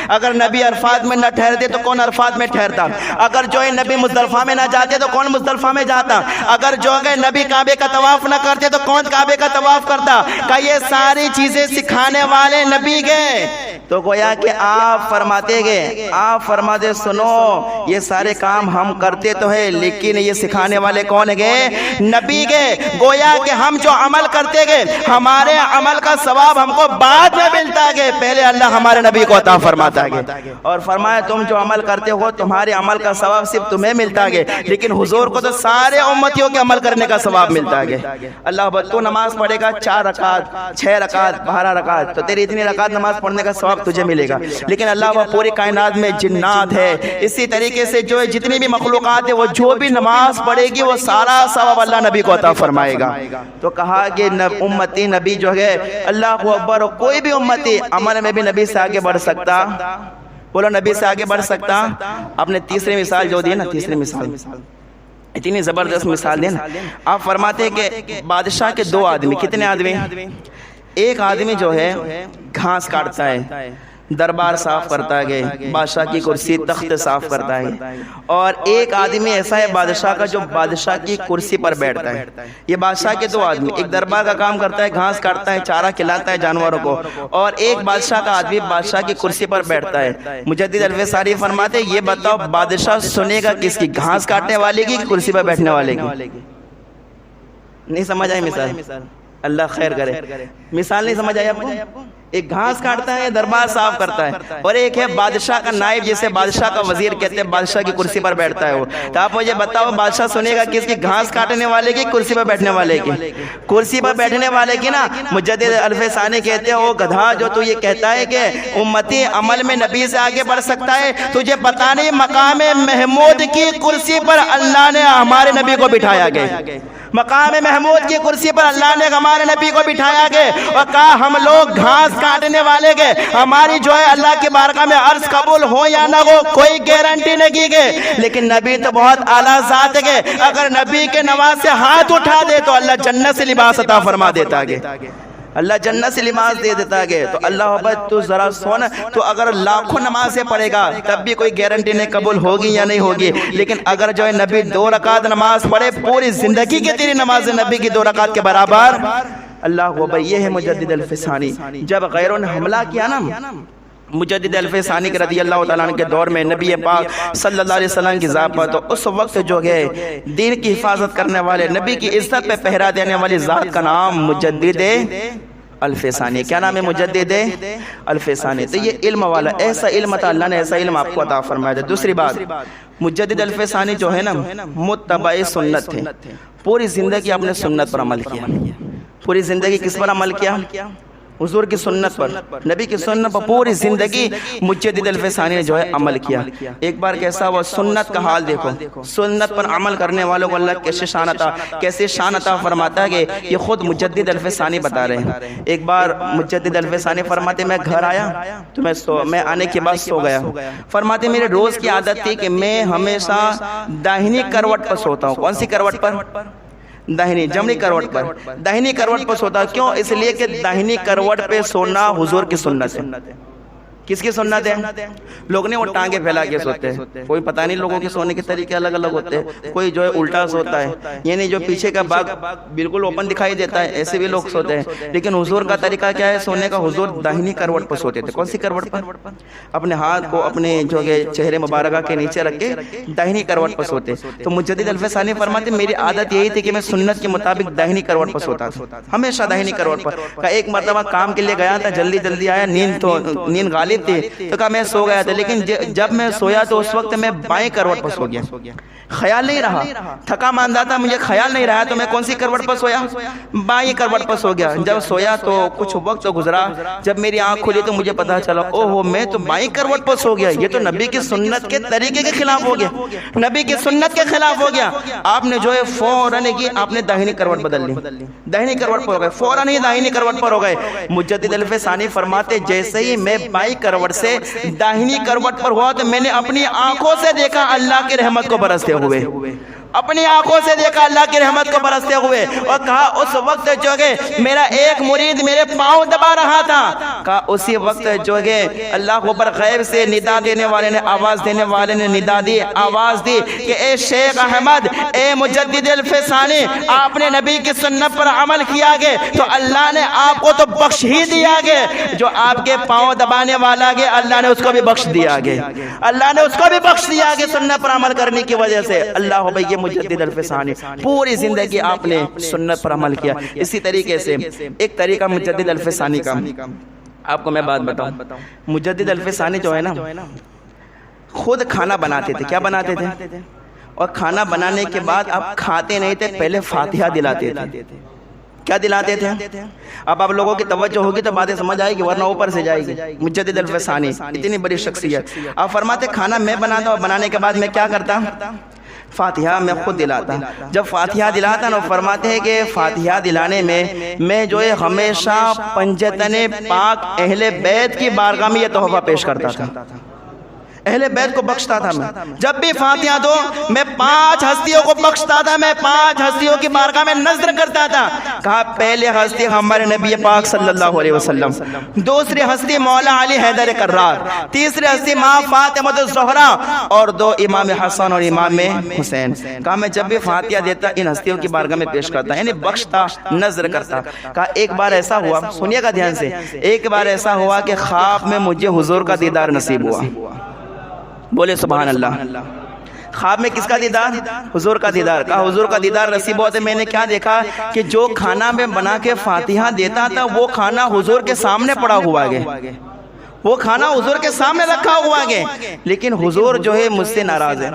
اگر نبی عرفات میں نہ ٹھہرتے تو کون عرفات میں ٹھہرتا؟ اگر جو ہے نبی مزدلفہ میں نہ جاتے تو کون مزدلفہ میں جاتا؟ اگر جو ہے نبی کعبے کا طواف نہ کرتے تو کون کعبے کا طواف کرتا؟ کہ یہ ساری چیزیں سکھانے والے نبی گئے. تو گویا کہ آپ فرماتے گئے, آپ فرماتے سنو یہ سارے کام ہم کرتے تو ہے لیکن یہ سکھانے والے کون گئے؟ نبی گئے. گویا کہ ہم جو عمل کرتے گئے ہمارے عمل کا ثواب ہم کو بعد میں ملتا گئے, پہلے اللہ ہمارے نبی کو عطا فرماتا گئے اور فرمایا تم جو عمل کرتے ہو تمہارے عمل کا ثواب صرف تمہیں ملتا گئے, لیکن حضور کو تو سارے امتیوں کے عمل کرنے کا ثواب ملتا گئے. اللہ بھائی تو نماز پڑھے گا 4 رکعت 6 رکعت 12 رکعت تو تیری اتنی رکعت نماز پڑھنے کا ثواب تجھے ملے گا, لیکن اللہ وہ پوری کائنات میں جنات ہے, اسی طریقے سے جو ہے جتنی بھی مخلوقات ہے وہ جو بھی نماز پڑھے گی وہ سارا ثواب اللہ نبی کو عطا فرمائے گا. تو کہا کہ امتی نبی جو ہے اللہ اکبر, کوئی بھی امتی عمل میں بھی نبی سے آگے بڑھ سکتا, بولو نبی سے آگے بڑھ سکتا. آپ نے تیسری مثال جو دی نا, تیسری مثال اتنی زبردست مثال دی نا, آپ فرماتے کہ بادشاہ کے 2 آدمی, کتنے آدمی؟ ایک آدمی جو ہے گھاس کاٹتا ہے, دربار صاف کرتا ہے, بادشاہ کی کرسی تخت صاف کرتا ہے, اور ایک آدمی ایسا ہے بادشاہ کا جو بادشاہ کی کرسی پر بیٹھتا ہے. یہ بادشاہ کے 2 آدمی, ایک دربار کا کام کرتا ہے, گھاس کاٹتا ہے, چارہ کھلاتا ہے جانوروں کو, اور ایک بادشاہ کا آدمی بادشاہ کی کرسی پر بیٹھتا ہے. مجدد الفسانی فرماتے یہ بتاؤ بادشاہ سنے گا کس کی, گھاس کاٹنے والے کی, کرسی پر بیٹھنے والے کی؟ نہیں سمجھ آئی مثال؟ اللہ خیر کرے. مثال نہیں سمجھ آئی آپ کو؟ ایک گھاس کاٹتا ہے, دربار صاف کرتا ہے, اور ایک ہے بادشاہ کا نائب جسے بادشاہ کا وزیر کہتے ہیں, بادشاہ کی کرسی پر بیٹھتا ہے وہ. تو آپ مجھے بتاؤ بادشاہ سنے گا کس کی, گھاس کاٹنے والے کی, کرسی پر بیٹھنے والے کی؟ کرسی پر بیٹھنے والے کی نا. مجدد الفسانی کہتے ہیں او گدھا جو تو یہ کہتا ہے کہ امتی عمل میں نبی سے آگے بڑھ سکتا ہے, تجھے پتہ نہیں مقام محمود کی کرسی پر اللہ نے ہمارے نبی کو بٹھایا گیا, مقام محمود کی کرسی پر اللہ نے ہمارے نبی کو بٹھایا گئے اور کہا ہم لوگ گھاس کاٹنے والے گئے, ہماری جو ہے اللہ کی بارگاہ میں عرض قبول ہو یا نہ ہو کوئی گارنٹی نہیں کی گئی, لیکن نبی تو بہت اعلیٰ ذات ہے, اگر نبی کے نواز سے ہاتھ اٹھا دے تو اللہ جنت سے لباس عطا فرما دیتا ہے, اللہ جنت سے لباس دے دیتا ہے. تو اللہ عبد تو ذرا سن, تو اگر لاکھوں نمازیں پڑھے گا تب بھی کوئی گارنٹی نہیں قبول ہوگی یا نہیں ہوگی, لیکن اگر جو ہے نبی 2 رکعت نماز پڑھے پوری زندگی کی تیری نماز نبی کی 2 رکعت کے برابر. اللہ عبد یہ ہے مجدد الفسانی. جب غیروں نے حملہ کیا نا مجدد الفسانی کے رضی اللہ تعالیٰ عنہ کے دور میں نبی پاک صلی اللہ علیہ وسلم کی ذات پر, تو اس وقت جو ہے دین کی حفاظت کرنے والے, نبی کی عزت پہ پہرا دینے والی ذات کا نام مجدد الفسانی. کیا نام ہے؟ مجدد الفسانی. تو یہ علم والا ایسا علم تھا, اللہ نے ایسا علم آپ کو عطا فرمایا تھا. دوسری بات, مجدد الفسانی جو ہے نا متبع سنت تھے, پوری زندگی آپ نے سنت پر عمل کیا, پوری زندگی کس پر عمل کیا؟ حضور کی سنت پر, نبی کی سنت پر پوری زندگی مجدد الفسانی نے جو ہے عمل کیا. ایک بار کیسا ہوا, سنت کا حال دیکھو, سنت پر عمل کرنے والوں کو اللہ کیسے شان عطا فرماتا ہے کہ یہ خود مجدد الفسانی بتا رہے ہیں. ایک بار مجدد الفسانی فرماتے میں گھر آیا تو میں آنے کے بعد سو گیا. فرماتے میرے روز کی عادت تھی کہ میں ہمیشہ داہنی کروٹ پر سوتا ہوں. کون سی کروٹ پر؟ داہنی, جمنی کروٹ پر, داہنی کروٹ پر سوتا. کیوں؟ اس لیے کہ داہنی کروٹ پہ سونا حضور کی سنت ہے. کس کی سنت ہے؟ لوگ نے وہ ٹانگیں پھیلا کے سوتے ہیں, کوئی پتہ نہیں لوگوں کے سونے کے طریقے الگ الگ ہوتے ہیں, کوئی جو ہے الٹا سوتا ہے, یعنی جو پیچھے کا باغ بالکل اوپن دکھائی دیتا ہے ایسے بھی لوگ سوتے ہیں. لیکن حضور کا طریقہ کیا ہے سونے کا؟ حضور داہنی کروٹ پر سوتے تھے. کون سی کروٹ پر؟ اپنے ہاتھ کو اپنے جو ہے چہرے مبارکہ کے نیچے رکھ کے داہنی کروٹ پر سوتے. تو مجدد الفسانی فرماتے میری عادت یہی تھی کہ میں سنت کے مطابق داہنی کروٹ پر سوتا تھا, ہمیشہ داہنی کروٹ پر. ایک مرتبہ کام کے لیے گیا تھا, جلدی آیا, نیند غالب تھی, تو کہا میں سو گیا تھا, لیکن جب میں سویا تو اس وقت میں بائیں کروٹ پر سو گیا, خیال نہیں رہا, تھکا ماندہ تھا, مجھے خیال نہیں رہا, تو میں کون سی کروٹ پر سویا؟ بائیں کروٹ پر سو گیا. جب سویا تو کچھ وقت گزرا, جب میری آنکھ کھلی تو مجھے پتا چلا اوہو میں تو بائیں کروٹ پر سو گیا, یہ تو نبی کی سنت کے طریقے کے خلاف ہو گیا, نبی کی سنت کے خلاف ہو گیا. آپ نے جو ہے فوراً کی آپ نے داہنی کروٹ بدل لی, داہنی کروٹ پر ہو گئے, فوراً ہی داہنی کروٹ پر ہو گئے. مجدد الفسانی فرماتے جیسے ہی میں بائیں کروٹ سے داہنی کروٹ پر ہوا تو میں نے اپنی آنکھوں سے دیکھا اللہ کی رحمت کو برستے ہوئے. اپنی آنکھوں سے دیکھا اللہ کی رحمت کو برستے ہوئے، اور کہا اس وقت جو کہ میرا ایک مرید میرے پاؤں دبا رہا تھا، کہا اسی وقت جو کہ اللہ کو پر غیب سے ندا دینے والے نے، آواز دینے والے نے ندا دی، آواز دی کہ اے شیخ احمد، اے مجدد الفسانی، آپ نے نبی کی سنت پر عمل کیا گے تو اللہ نے آپ کو تو بخش ہی دیا گے، جو آپ کے پاؤں دبانے والا گے اللہ نے اس کو بھی بخش دیا گے، اللہ نے اس کو بھی بخش دیا گے سنت پر عمل کرنے کی وجہ سے۔ اللہ بھئی مجدد الفسانی پوری زندگی آپ نے سنت پر عمل کیا۔ اسی طریقے سے ایک طریقہ مجدد الفسانی کا آپ کو میں بات بتاؤں، مجدد الفسانی جو ہے نا خود کھانا بناتے تھے۔ کیا بناتے تھے؟ اور کھانا بنانے کے بعد آپ کھاتے نہیں تھے، پہلے فاتحہ دلاتے تھے۔ کیا دلاتے تھے؟ اب آپ لوگوں کی توجہ ہوگی تو باتیں سمجھ آئے گی، ورنہ اوپر سے جائے گی۔ مجدد الفسانی اتنی بڑی شخصیت، آپ فرماتے کھانا میں بناتا اور بنانے کے بعد میں کیا کرتا؟ فاتحہ میں خود دلاتا۔ جب فاتحہ دلاتا نا، فرماتے ہیں کہ فاتحہ دلانے میں جو ہے ہمیشہ پنجتن پاک اہل بیت کی بارگاہ میں یہ تحفہ پیش کرتا تھا، اہل بیت کو بخشتا تھا۔ میں جب بھی فاتحہ دو میں 5 ہستیوں کو بخشتا تھا، میں 5 ہستیوں کی بارگاہ میں نظر کرتا تھا۔ کہا پہلے ہستی ہمارے نبی پاک صلی اللہ علیہ وسلم، دوسری ہستی مولا علی حیدر کرار، تیسری ہستی ماں فاطمہ الزہرا، اور 2 امام حسن اور امام حسین۔ کہا میں جب بھی فاتحہ دیتا ان ہستیوں کی بارگاہ میں پیش کرتا، یعنی بخشتا، نظر کرتا۔ کہا ایک بار ایسا ہوا، سنیے گا دھیان سے، ایک بار ایسا ہوا کہ خواب میں مجھے حضور کا دیدار نصیب ہوا۔ بولے سبحان اللہ۔ خواب میں کس کا دیدار؟ حضور کا دیدار۔ کہا حضور کا دیدار نصیب ہوتے میں نے کیا دیکھا کہ جو کھانا میں بنا کے فاتحہ دیتا تھا وہ کھانا حضور کے سامنے پڑا ہوا ہے، وہ کھانا حضور کے سامنے رکھا ہوا ہے، لیکن حضور جو ہے مجھ سے ناراض ہے۔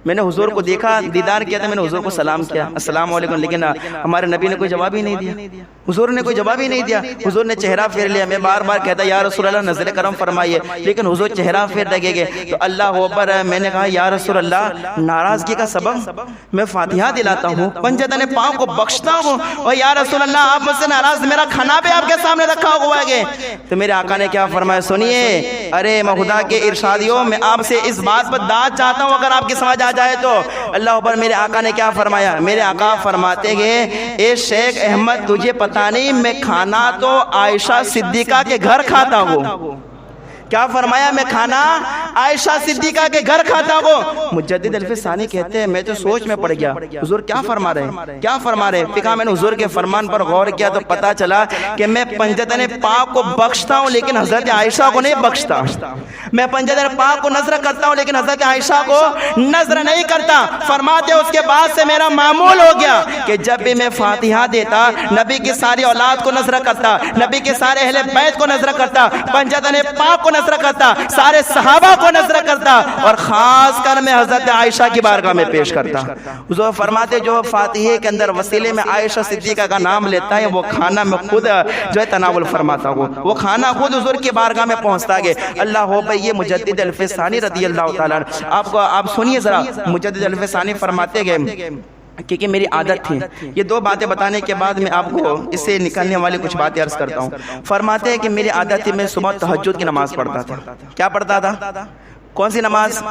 میں نے حضور کو دیکھا، دیدار کیا تھا، میں نے حضور کو سلام کیا، السلام علیکم، لیکن ہمارے نبی نے کوئی جواب ہی نہیں دیا، حضور نے کوئی جواب ہی نہیں دیا۔ حضور نے چہرہ پھیر لیا، میں بار بار کہتا یا رسول اللہ نظر کرم فرمائیے، لیکن حضور چہرہ پھیر لگے گے تو اللہ اکبر، میں نے کہا یا رسول اللہ ناراضگی کا سبب میں فاتحہ دلاتا ہوں، پنجتن پاؤں کو بخشتا ہوں، اور یا رسول اللہ آپ مجھ سے ناراض، میرا کھانا بھی آپ کے سامنے رکھا ہوا ہے۔ تو میرے آقا نے کیا فرمایا؟ سنیے، ارے میں خدا کے ارشادیوں میں آپ سے اس بات پر داد چاہتا ہوں، اگر آپ کی سمجھ آ جائے تو۔ اللہ اوپر میرے آقا نے کیا فرمایا؟ میرے آقا فرماتے گئے اے شیخ احمد تجھے پتہ نہیں میں کھانا تو عائشہ صدیقہ کے گھر کھاتا ہوں۔ کیا فرمایا؟ میں کھانا عائشہ صدیقہ کے گھر کھاتا ہوں۔ مجدد الفسانی کہتے ہیں میں تو سوچ میں پڑ گیا، حضور کیا فرما رہے ہیں، کیا فرما رہے ہیں؟ پھر کہا میں نے حضور کے فرمان پر غور کیا تو پتا چلا کہ میں پنجتن پاک کو بخشتا ہوں لیکن حضرت عائشہ کو نہیں بخشتا، میں پنجتن پاک کو نظر کرتا ہوں لیکن حضرت عائشہ کو نظر نہیں کرتا۔ فرماتے اس کے بعد سے میرا معمول ہو گیا کہ جب بھی میں فاتحہ دیتا نبی کی ساری اولاد کو نظر کرتا، نبی کے سارے اہل بیت کو نظر کرتا، پنجتن پاک کو نظر کرتا، سارے صحابہ کو نظر کرتا، اور خاص کر میں حضرت عائشہ کی بارگاہ میں پیش کرتا۔ حضور فرماتے جو فاتحے کے اندر وسیلے میں عائشہ صدیقہ کا نام لیتا ہے وہ کھانا میں خود جو ہے تناول فرماتا ہوں، وہ کھانا خود حضور کی بارگاہ میں پہنچتا ہے۔ اللہ ہو بھئی یہ مجدد الفسانی رضی اللہ تعالیٰ آپ سنیے ذرا، مجدد الفسانی فرماتے گئے کیونکہ میری عادت تھی، یہ 2 باتیں بتانے کے بعد میں آپ کو اس سے نکلنے والی کچھ باتیں عرض کرتا ہوں۔ فرماتے ہیں کہ میری عادت تھی میں صبح تہجد کی نماز پڑھتا تھا۔ کیا پڑھتا تھا؟ کون سی نماز؟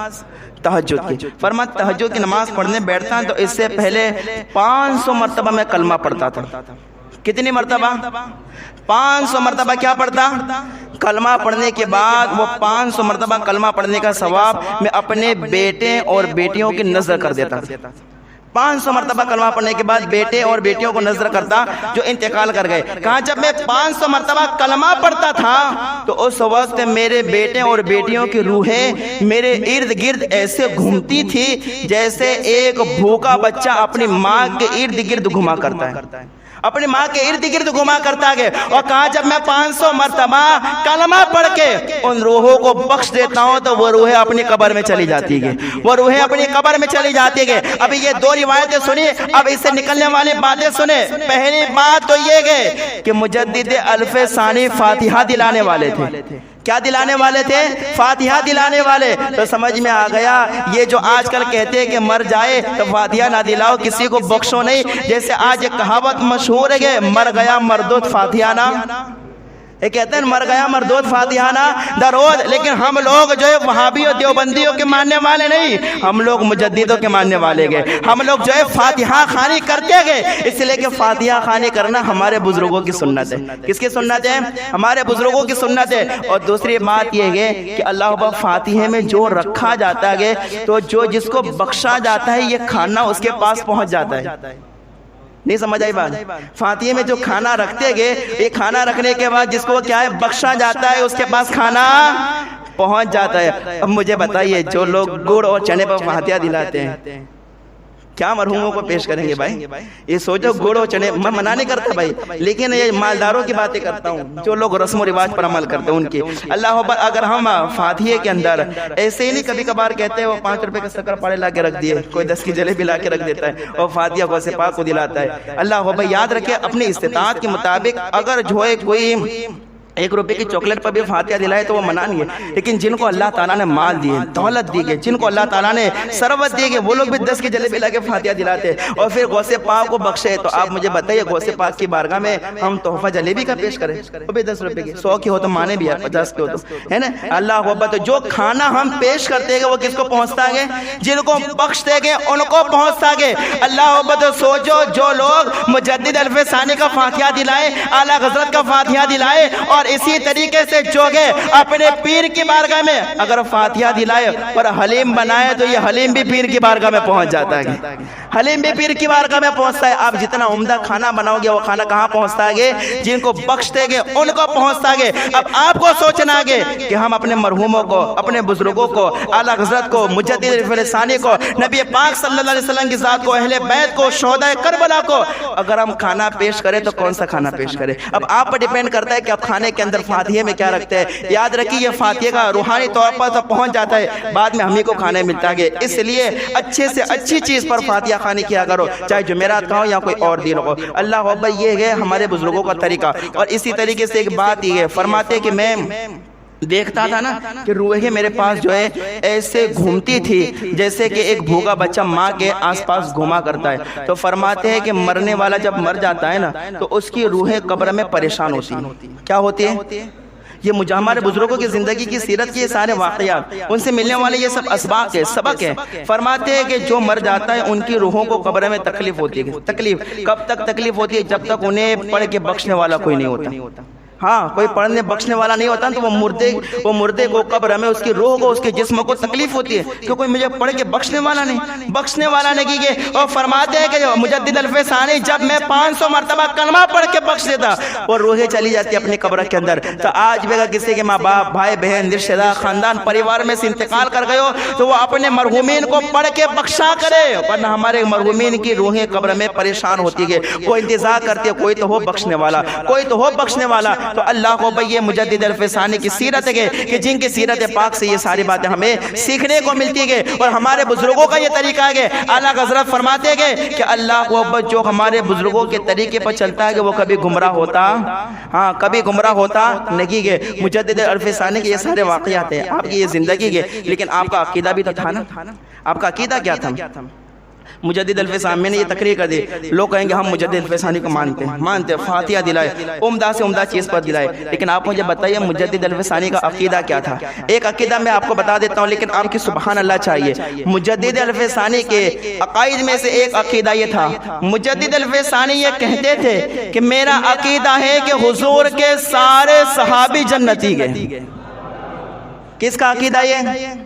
تہجد کی۔ فرماتے تہجد کی نماز پڑھنے بیٹھتا تو اس سے پہلے 500 مرتبہ میں کلمہ پڑھتا تھا۔ کتنی مرتبہ؟ 500 مرتبہ کیا پڑھتا؟ کلمہ پڑھنے کے بعد وہ 500 مرتبہ کلمہ پڑھنے کا ثواب میں اپنے بیٹے اور بیٹیوں کی نظر کر دیتا تھا۔ 500 مرتبہ کلمہ پڑھنے کے بعد بیٹے اور بیٹیوں کو نظر کرتا جو انتقال کر گئے۔ کہا جب میں 500 مرتبہ کلمہ پڑھتا تھا تو اس وقت میرے بیٹے اور بیٹیوں کی روحیں میرے ارد گرد ایسے گھومتی تھی جیسے ایک بھوکا بچہ اپنی ماں کے ارد گرد گھوما کرتا ہے، اپنی ماں کے ارد گرد گھما کرتا ہے۔ اور کہا جب میں 500 مرتبہ کلمہ پڑھ کے ان روحوں کو بخش دیتا ہوں تو وہ روحیں اپنی قبر میں چلی جاتی ہے، وہ روحیں اپنی قبر میں چلی جاتی ہے۔ ابھی یہ 2 روایتیں سنی، اب اس سے نکلنے والی باتیں سنیں۔ پہلی بات تو یہ ہے کہ مجدد الفسانی فاتحہ دلانے والے تھے۔ کیا دلانے والے تھے؟ فاتحہ دلانے والے۔ تو سمجھ میں آ گیا یہ جو آج کل کہتے ہیں کہ مر جائے تو فاتحہ نہ دلاؤ، کسی کو بخشو نہیں، جیسے آج ایک کہاوت مشہور ہے کہ مر گیا مردود فاتحہ نہ، یہ کہتے ہیں مر گیا مردود فاتحانہ درود، لیکن ہم لوگ جو ہے وہابیوں دیوبندیوں کے ماننے والے نہیں، ہم لوگ مجددوں کے ماننے والے گئے، ہم لوگ جو ہے فاتحہ خوانی کرتے گئے، اس لیے کہ فاتحہ خوانی کرنا ہمارے بزرگوں کی سنت ہے۔ کس کی سنت ہے؟ ہمارے بزرگوں کی سنت ہے۔ اور دوسری بات یہ ہے کہ اللہ اکبر فاتحے میں جو رکھا جاتا ہے تو جو جس کو بخشا جاتا ہے یہ کھانا اس کے پاس پہنچ جاتا ہے۔ نہیں سمجھ آئی بات؟ فاتحے میں جو کھانا رکھتے گئے، یہ کھانا رکھنے کے بعد جس کو کیا ہے بخشا جاتا ہے اس کے پاس کھانا پہنچ جاتا ہے۔ اب مجھے بتائیے جو لوگ گڑ اور چنے پر فاتحہ دلاتے ہیں کیا مرحوموں کو پیش کریں گے بھائی؟ یہ سوچو گڑ اور چنے، میں منع نہیں کرتا بھائی، لیکن یہ مالداروں کی باتیں کرتا ہوں جو لوگ رسم و رواج پر عمل کرتے ہیں ان کی۔ اللہ اکبر، اگر ہم فاتحے کے اندر ایسے ہی نہیں کبھی کبھار کہتے ہیں وہ 5 روپے کا شکر پاڑے لا کے رکھ دیے، کوئی 10 کی جلیبی لا کے رکھ دیتا ہے اور فاتحہ غوث پاک کو دلاتا ہے۔ اللہ اکبر، یاد رکھے اپنی استطاعت کے مطابق اگر جو ہے کوئی 1 روپے کی چاکلیٹ پر بھی فاتحہ دلائے تو وہ منع نہیں ہے، لیکن جن کو اللہ تعالیٰ نے مال دیے، دولت دی گئی، جن کو اللہ تعالیٰ نے ثروت دی گئی، وہ لوگ بھی 10 کی جلیبی لا کے فاتحہ دلاتے اور پھر غوث پاک کو بخشے۔ تو آپ مجھے بتائیے غوث پاک کی بارگاہ میں ہم تحفہ جلیبی کا پیش کریں، وہ بھی 10 روپے کی، 100 کی ہو تو مانے بھی ہے، 50 کی ہو تو ہے نا۔ اللہ اکبر، تو جو کھانا ہم پیش کرتے گے وہ کس کو پہنچتا ہے؟ جن کو بخشتے گے ان کو پہنچتا ہے۔ اللہ اکبر، تو سوچو جو لوگ مجدد الف ثانی کا فاتحہ دلائے، اعلیٰ حضرت کا فاتحہ دلائے، اور اسی طریقے سے جو گے اپنے پیر کی بارگاہ میں اگر فاتحہ دلائے اور حلیم بنائے تو یہ حلیم بھی پیر کی بارگاہ میں پہنچ جاتا ہے، حلیم بھی پیر کی بارگاہ میں پہنچتا ہے۔ آپ جتنا عمدہ کھانا بناؤ گے وہ کھانا کہاں پہنچتا ہے؟ جن کو بخشتے گے ان کو پہنچتا ہے۔ اب آپ کو سوچنا ہے کہ ہم اپنے مرحوموں کو، اپنے بزرگوں کو، اعلیٰ حضرت کو، مجدد الف ثانی کو، نبی پاک صلی اللہ علیہ وسلم کی ذات کو، اہل بیت کو، شہداء کربلا کو اگر ہم کھانا پیش کریں تو کون سا کھانا پیش کریں؟ اب آپ پر ڈیپینڈ کرتا ہے کہ آپ کھانے کے اندر فاتحے میں کیا رکھتے ہیں۔ یاد رکھیے یہ فاتحے کا روحانی طور پر تو پہنچ جاتا ہے، بعد میں ہم ہی کو کھانے ملتا ہے، اس لیے اچھے سے اچھی چیز پر فاتحہ خوانی کیا کرو، چاہے جمعرات کا ہو یا کوئی اور دن ہو۔ اللہ اکبر، یہ ہے ہمارے بزرگوں کا طریقہ۔ اور اسی طریقے سے ایک بات یہ ہے، فرماتے کہ میں دیکھتا تھا نا کہ روحیں میرے پاس جو ہے ایسے گھومتی تھی جیسے کہ ایک بھوگا بچہ ماں کے آس پاس گھوما کرتا ہے۔ تو فرماتے ہیں کہ مرنے والا جب مر جاتا ہے نا تو اس کی روحیں قبر میں پریشان ہوتی ہیں۔ کیا ہوتی ہے؟ یہ ہمارے بزرگوں کی زندگی کی سیرت کے یہ سارے واقعات، ان سے ملنے والے یہ سب اسباق ہے، سبق ہے۔ فرماتے ہیں کہ جو مر جاتا ہے ان کی روحوں کو قبر میں تکلیف ہوتی ہے۔ تکلیف کب تک تکلیف ہوتی ہے؟ جب تک انہیں پڑھ کے بخشنے والا کوئی نہیں ہوتا۔ ہاں، کوئی پڑھنے بخشنے والا نہیں ہوتا تو وہ مردے کو قبر میں اس کی روح کو، اس کے جسم کو تکلیف ہوتی ہے کہ کوئی مجھے پڑھ کے بخشنے والا نہیں کی۔ اور فرماتے ہیں کہ مجدد الف ثانی جب میں 500 مرتبہ کلمہ پڑھ کے بخش دیتا وہ روحیں چلی جاتی اپنی قبر کے اندر۔ تو آج بھی اگر کسی کے ماں باپ، بھائی بہن، رشتہ دار، خاندان، پریوار میں سے انتقال کر گئے ہو تو وہ اپنے مرحومین کو پڑھ کے بخشا کرے، ورنہ ہمارے مرحومین کی روحیں قبر میں پریشان ہوتی ہے۔ کوئی انتظار کرتی ہے کوئی تو ہو بخشنے والا، تو اللہ کو یہ مجدد الف ثانی کی سیرت ہے کہ جن کی سیرت پاک سے یہ ساری باتیں ہمیں سیکھنے کو ملتی ہے۔ اور ہمارے بزرگوں کا یہ طریقہ ہے، اعلیٰ حضرت فرماتے ہیں کہ اللہ کو جو ہمارے بزرگوں کے طریقے پر چلتا ہے کہ وہ کبھی گمراہ ہوتا نہیں ہے۔ مجدد الف ثانی کے یہ سارے واقعات ہیں، آپ کی یہ زندگی ہے، لیکن آپ کا عقیدہ بھی تو تھا نا۔ آپ کا عقیدہ کیا تھا؟ مجدد الف ثانی، میں نے یہ تقریر کر دی، لوگ کہیں گے ہم مجدد الف ثانی کو مانتے ہیں، فاتحہ دلائے، عمدہ سے عمدہ چیز پر دلائے، لیکن آپ مجھے بتائیے مجدد الف ثانی کا عقیدہ کیا تھا؟ ایک عقیدہ میں آپ کو بتا دیتا ہوں، لیکن آپ کی سبحان اللہ چاہیے۔ مجدد الف ثانی کے عقائد میں سے ایک عقیدہ یہ تھا، مجدد الف ثانی یہ کہتے تھے کہ میرا عقیدہ ہے کہ حضور کے سارے صحابی جنتی گئے۔ کس کا عقیدہ یہ؟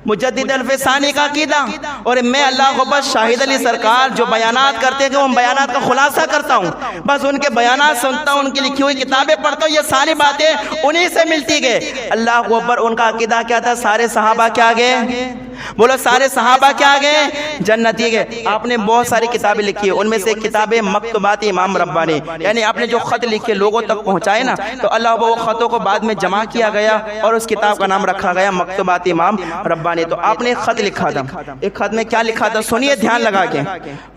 مجدد الف ثانی کا عقیدہ۔ اور میں اللہ کو بس شاہد علی سرکار جو بیانات کرتے ہیں کہ ان بیانات کا خلاصہ کرتا ہوں، بس ان کے بیانات سنتا ہوں، ان کی لکھی ہوئی کتابیں پڑھتا ہوں، یہ ساری باتیں انہی سے ملتی گئے۔ اللہ اکبر، ان کا عقیدہ کیا تھا؟ سارے صحابہ کیا گئے؟ بولو، سارے صحابہ کیا گئے؟ جنتی گئے۔ آپ نے بہت ساری کتابیں لکھی ہیں، ان میں سے ایک کتاب ہے مکتوبات امام ربانی، یعنی آپ نے جو خط لکھے لوگوں تک پہنچائے نا، تو اللہ وہ خطوں کو بعد میں جمع کیا گیا اور اس کتاب کا نام رکھا گیا مکتوبات امام ربانی۔ تو آپ نے ایک خط لکھا تھا، ایک خط میں کیا لکھا تھا سنیے دھیان لگا کے۔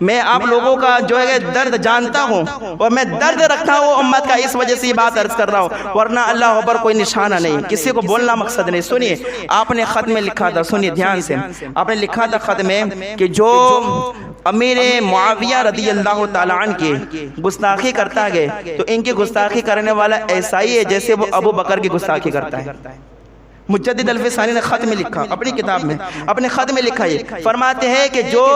میں آپ لوگوں کا جو ہے درد جانتا ہوں اور میں درد رکھتا ہوں امت کا، اس وجہ سے یہ بات عرض کر رہا ہوں، ورنہ اللہ پر کوئی نشانہ نہیں، کسی کو بولنا مقصد نہیں۔ سنیے آپ نے خط میں لکھا تھا، سنیے دھیان سے۔ آپ نے لکھا تھا خط میں کہ جو امیر معاویہ رضی اللہ تعالیٰ عنہ کی گستاخی کرتا ہے تو ان کی گستاخی کرنے والا ایسا ہی ہے جیسے وہ ابو بکر کی گستاخی کرتا ہے۔ مجدد الفسانی نے خط میں لکھا، اپنی کتاب میں اپنے خط میں لکھا، یہ فرماتے ہیں کہ جو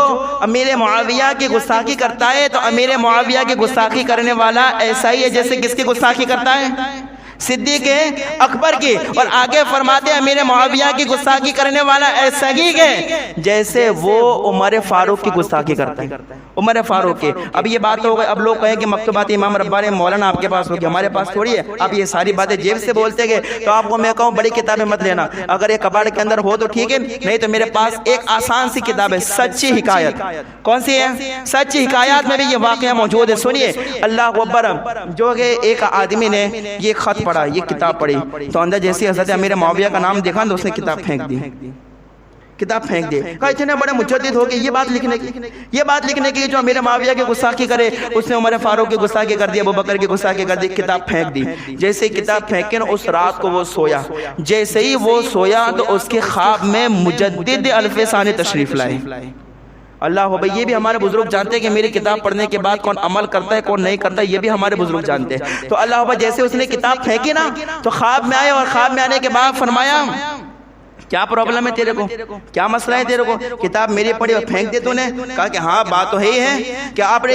امیر معاویہ کی گستاخی کرتا ہے تو امیر معاویہ کی گستاخی کرنے والا ایسا ہی ہے جیسے کس کی گستاخی کرتا ہے؟ صدیق اکبر کی۔ اور آگے فرماتے ہیں امیر معاویہ کی گستاخی کرنے والا ایسا ہی ہے جیسے وہ عمر فاروق کی گستاخی کرتا ہے، عمر فاروق کی۔ اب یہ بات ہو گئی، اب لوگ کہیں کہ مکتوبات امام ربانی مولانا آپ کے پاس ہوگی، ہمارے پاس تھوڑی ہے۔ آپ یہ ساری باتیں جیب سے بولتے گئے تو آپ کو میں کہوں بڑی کتابیں مت لینا، اگر یہ کباڑ کے اندر ہو تو ٹھیک ہے، نہیں تو میرے پاس ایک آسان سی کتاب ہے، سچی حکایت۔ کون سی ہے؟ سچی حکایات میں بھی یہ واقعہ موجود ہے۔ سنیے، اللہ اکبر، جو کہ ایک آدمی نے یہ خط پڑھا، یہ کتاب پڑھی تو اندر جیسی حضرت امیر معاویہ کا نام دیکھا تو اس نے کتاب پھینک دی، کتاب پھینک دی۔ کہا اتنے بڑے مجدد ہو گئے یہ بات لکھنے کی جو امیر معاویہ کی گستاخی کرے، اس نے عمر فاروق کی گستاخی کر دی، ابو بکر کی گستاخی کر دی، کتاب پھینک دی۔ جیسے کتاب پھینک کے اس رات کو وہ سویا، جیسے ہی وہ سویا تو اس کے خواب میں مجدد الفسانی تشریف لائے۔ اللہ ہو بھئی، یہ بھی ہمارے بزرگ جانتے ہیں کہ میری کتاب پڑھنے کے بعد کون عمل کرتا ہے کون نہیں کرتا ہے، یہ بھی ہمارے بزرگ جانتے ہیں۔ تو اللہ ہو بھئی جیسے اس نے کتاب پھینکی نا تو خواب میں آئے، اور خواب میں آنے کے بعد فرمایا کیا پرابلم ہے تیرے کو، کیا مسئلہ ہے تیرے کو، کتاب میری پڑھی اور پھینک دے تو نے؟ کہا کہ ہاں بات تو ہے ہی ہے کہ آپ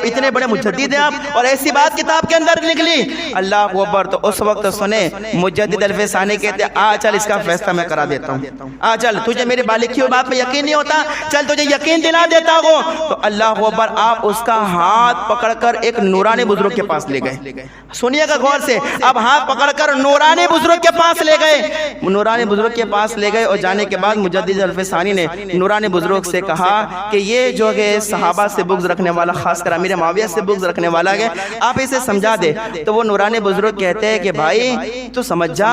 اتنے بڑے مجدد ہیں آپ، اور ایسی بات کتاب کے اندر نکلی۔ اللہ اکبر، تو اس وقت سنے مجدد الفسانی کہتے آ چل اس کا فیصلہ میں کرا دیتا ہوں، آ چل تجھے میری بالغی ہوئی بات پہ یقین نہیں ہوتا، چل تجھے یقین دلا دیتا ہوں۔ تو اللہ اکبر، آپ اس کا ہاتھ پکڑ کر ایک نورانی بزرگ کے پاس لے گئے۔ سنیے گا غور سے، اب ہاتھ پکڑ کر نورانی بزرگ کے پاس لے گئے، نورانی بزرگ کے پاس لے گئے، اور جانے کے بعد مجدد الفسانی نے نورانی بزرگ سے کہا کہ یہ جو ہے صحابہ سے بغض رکھنے والا، خاص کر امیر معاویہ سے بغض رکھنے والا ہے، آپ اسے سمجھا دے۔ تو وہ نورانی بزرگ کہتے ہیں کہ بھائی تو سمجھ جا،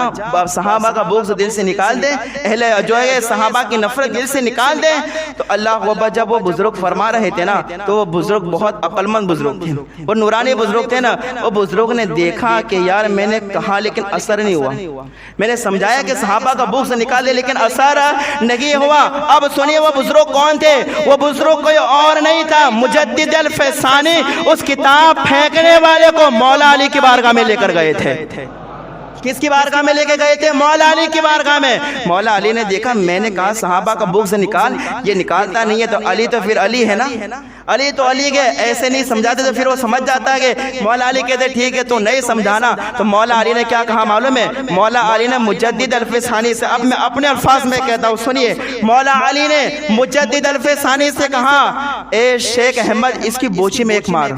صحابہ کا بغض دل سے نکال دے، اہل جو ہے صحابہ کی نفرت دل سے نکال دے۔ تو اللہ اکبر، جب وہ بزرگ فرما رہے تھے نا تو وہ بزرگ بہت عقل مند بزرگ تھے، وہ نورانی بزرگ تھے نا، وہ بزرگ نے دیکھا کہ یار میں نے کہا لیکن اثر نہیں ہوا، میں نے سمجھایا کہ صحابہ کا بغض نکال دے لیکن اثر نہیں ہوا۔ اب سنیے وہ بزرگ کون تھے، وہ بزرگ کوئی اور نہیں تھا، مجدد الفسانی اس کتاب پھینکنے والے کو مولا علی کی بارگاہ میں لے کر گئے تھے۔ کس کی بارگاہ میں لے کے گئے تھے؟ مولا علی کی بارگاہ میں۔ مولا علی نے دیکھا میں نے کہا صحابہ کا بغض نکال، یہ نکالتا نہیں ہے، تو علی تو پھر علی ہے نا، علی تو علی کے ایسے نہیں سمجھاتے تو پھر وہ سمجھ جاتا ہے کہ مولا علی کہتے ٹھیک ہے تو نہیں سمجھانا۔ تو مولا علی نے کیا کہا معلوم ہے؟ مولا علی نے مجدد الفسانی سے، اب میں اپنے الفاظ میں کہتا ہوں سنیے، مولا علی نے مجدد الفسانی سے کہا اے شیخ احمد اس کی بوچھی میں ایک مار،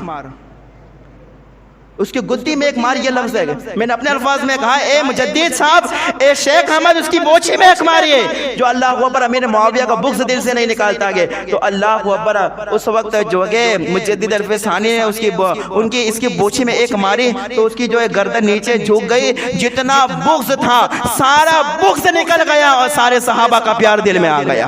اس کی گدی میں ایک مار، یہ لفظ ہے، میں نے اپنے الفاظ میں کہا اے مجدد صاحب، اے شیخ احمد اس کی بوچھی میں ایک ماریے۔ جو اللہ اکبر امیر معاویہ کا بغض دل سے نہیں نکالتا گئے، تو اللہ اکبر اس وقت جو ہے مجدد الفسانی نے اس کی بوچھی میں ایک ماری تو اس کی جو ہے گردن نیچے جھک گئی، جتنا بغض تھا سارا بغض نکل گیا اور سارے صحابہ کا پیار دل میں آ گیا،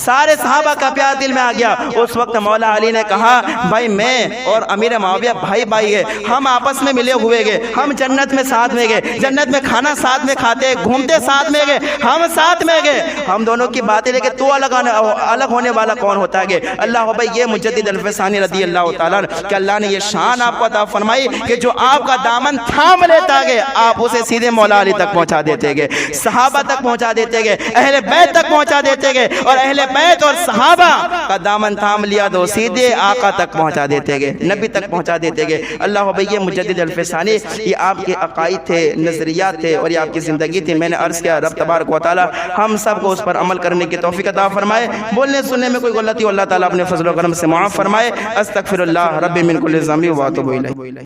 سارے صحابہ کا پیار دل میں آ گیا۔ اس وقت مولا علی نے کہا بھائی میں اور امیر معاویہ بھائی بھائی ہے، ہم آپس میں ملے ہوئے گئے، ہم جنت میں ساتھ میں گئے، جنت میں کھانا ساتھ میں کھاتے، گھومتے ساتھ میں گئے، ہم ساتھ میں گئے، ہم دونوں کی باتیں لے کے تو الگ ہونے والا کون ہوتا ہے؟ اللہ بھائی یہ مجدد الفسانی رضی اللہ تعالیٰ کہ اللہ نے یہ شان آپ کو عطا فرمائی کہ جو آپ کا دامن تھام لیتا گئے آپ اسے سیدھے مولا علی تک پہنچا دیتے گئے، صحابہ تک پہنچا دیتے گئے، اہل بیت تک پہنچا دیتے گئے، اور اہل بیت اور صحابہ کا دامن تھام لیا تو سیدھے آقا تک پہنچا دیتے گئے، نبی تک پہنچا دیتے گئے۔ اللہ بھئی یہ مجدد الفسانی یہ آپ کے عقائد تھے، نظریات تھے، اور یہ آپ کی زندگی تھی۔ میں نے عرض کیا رب تبارک و تعالی ہم سب کو اس پر عمل کرنے کی توفیق عطا فرمائے، بولنے سننے میں کوئی غلطی اللہ تعالی اپنے فضل و کرم سے معاف فرمائے۔ استغفر اللہ رب من کل ذنب و اتوب الیہ۔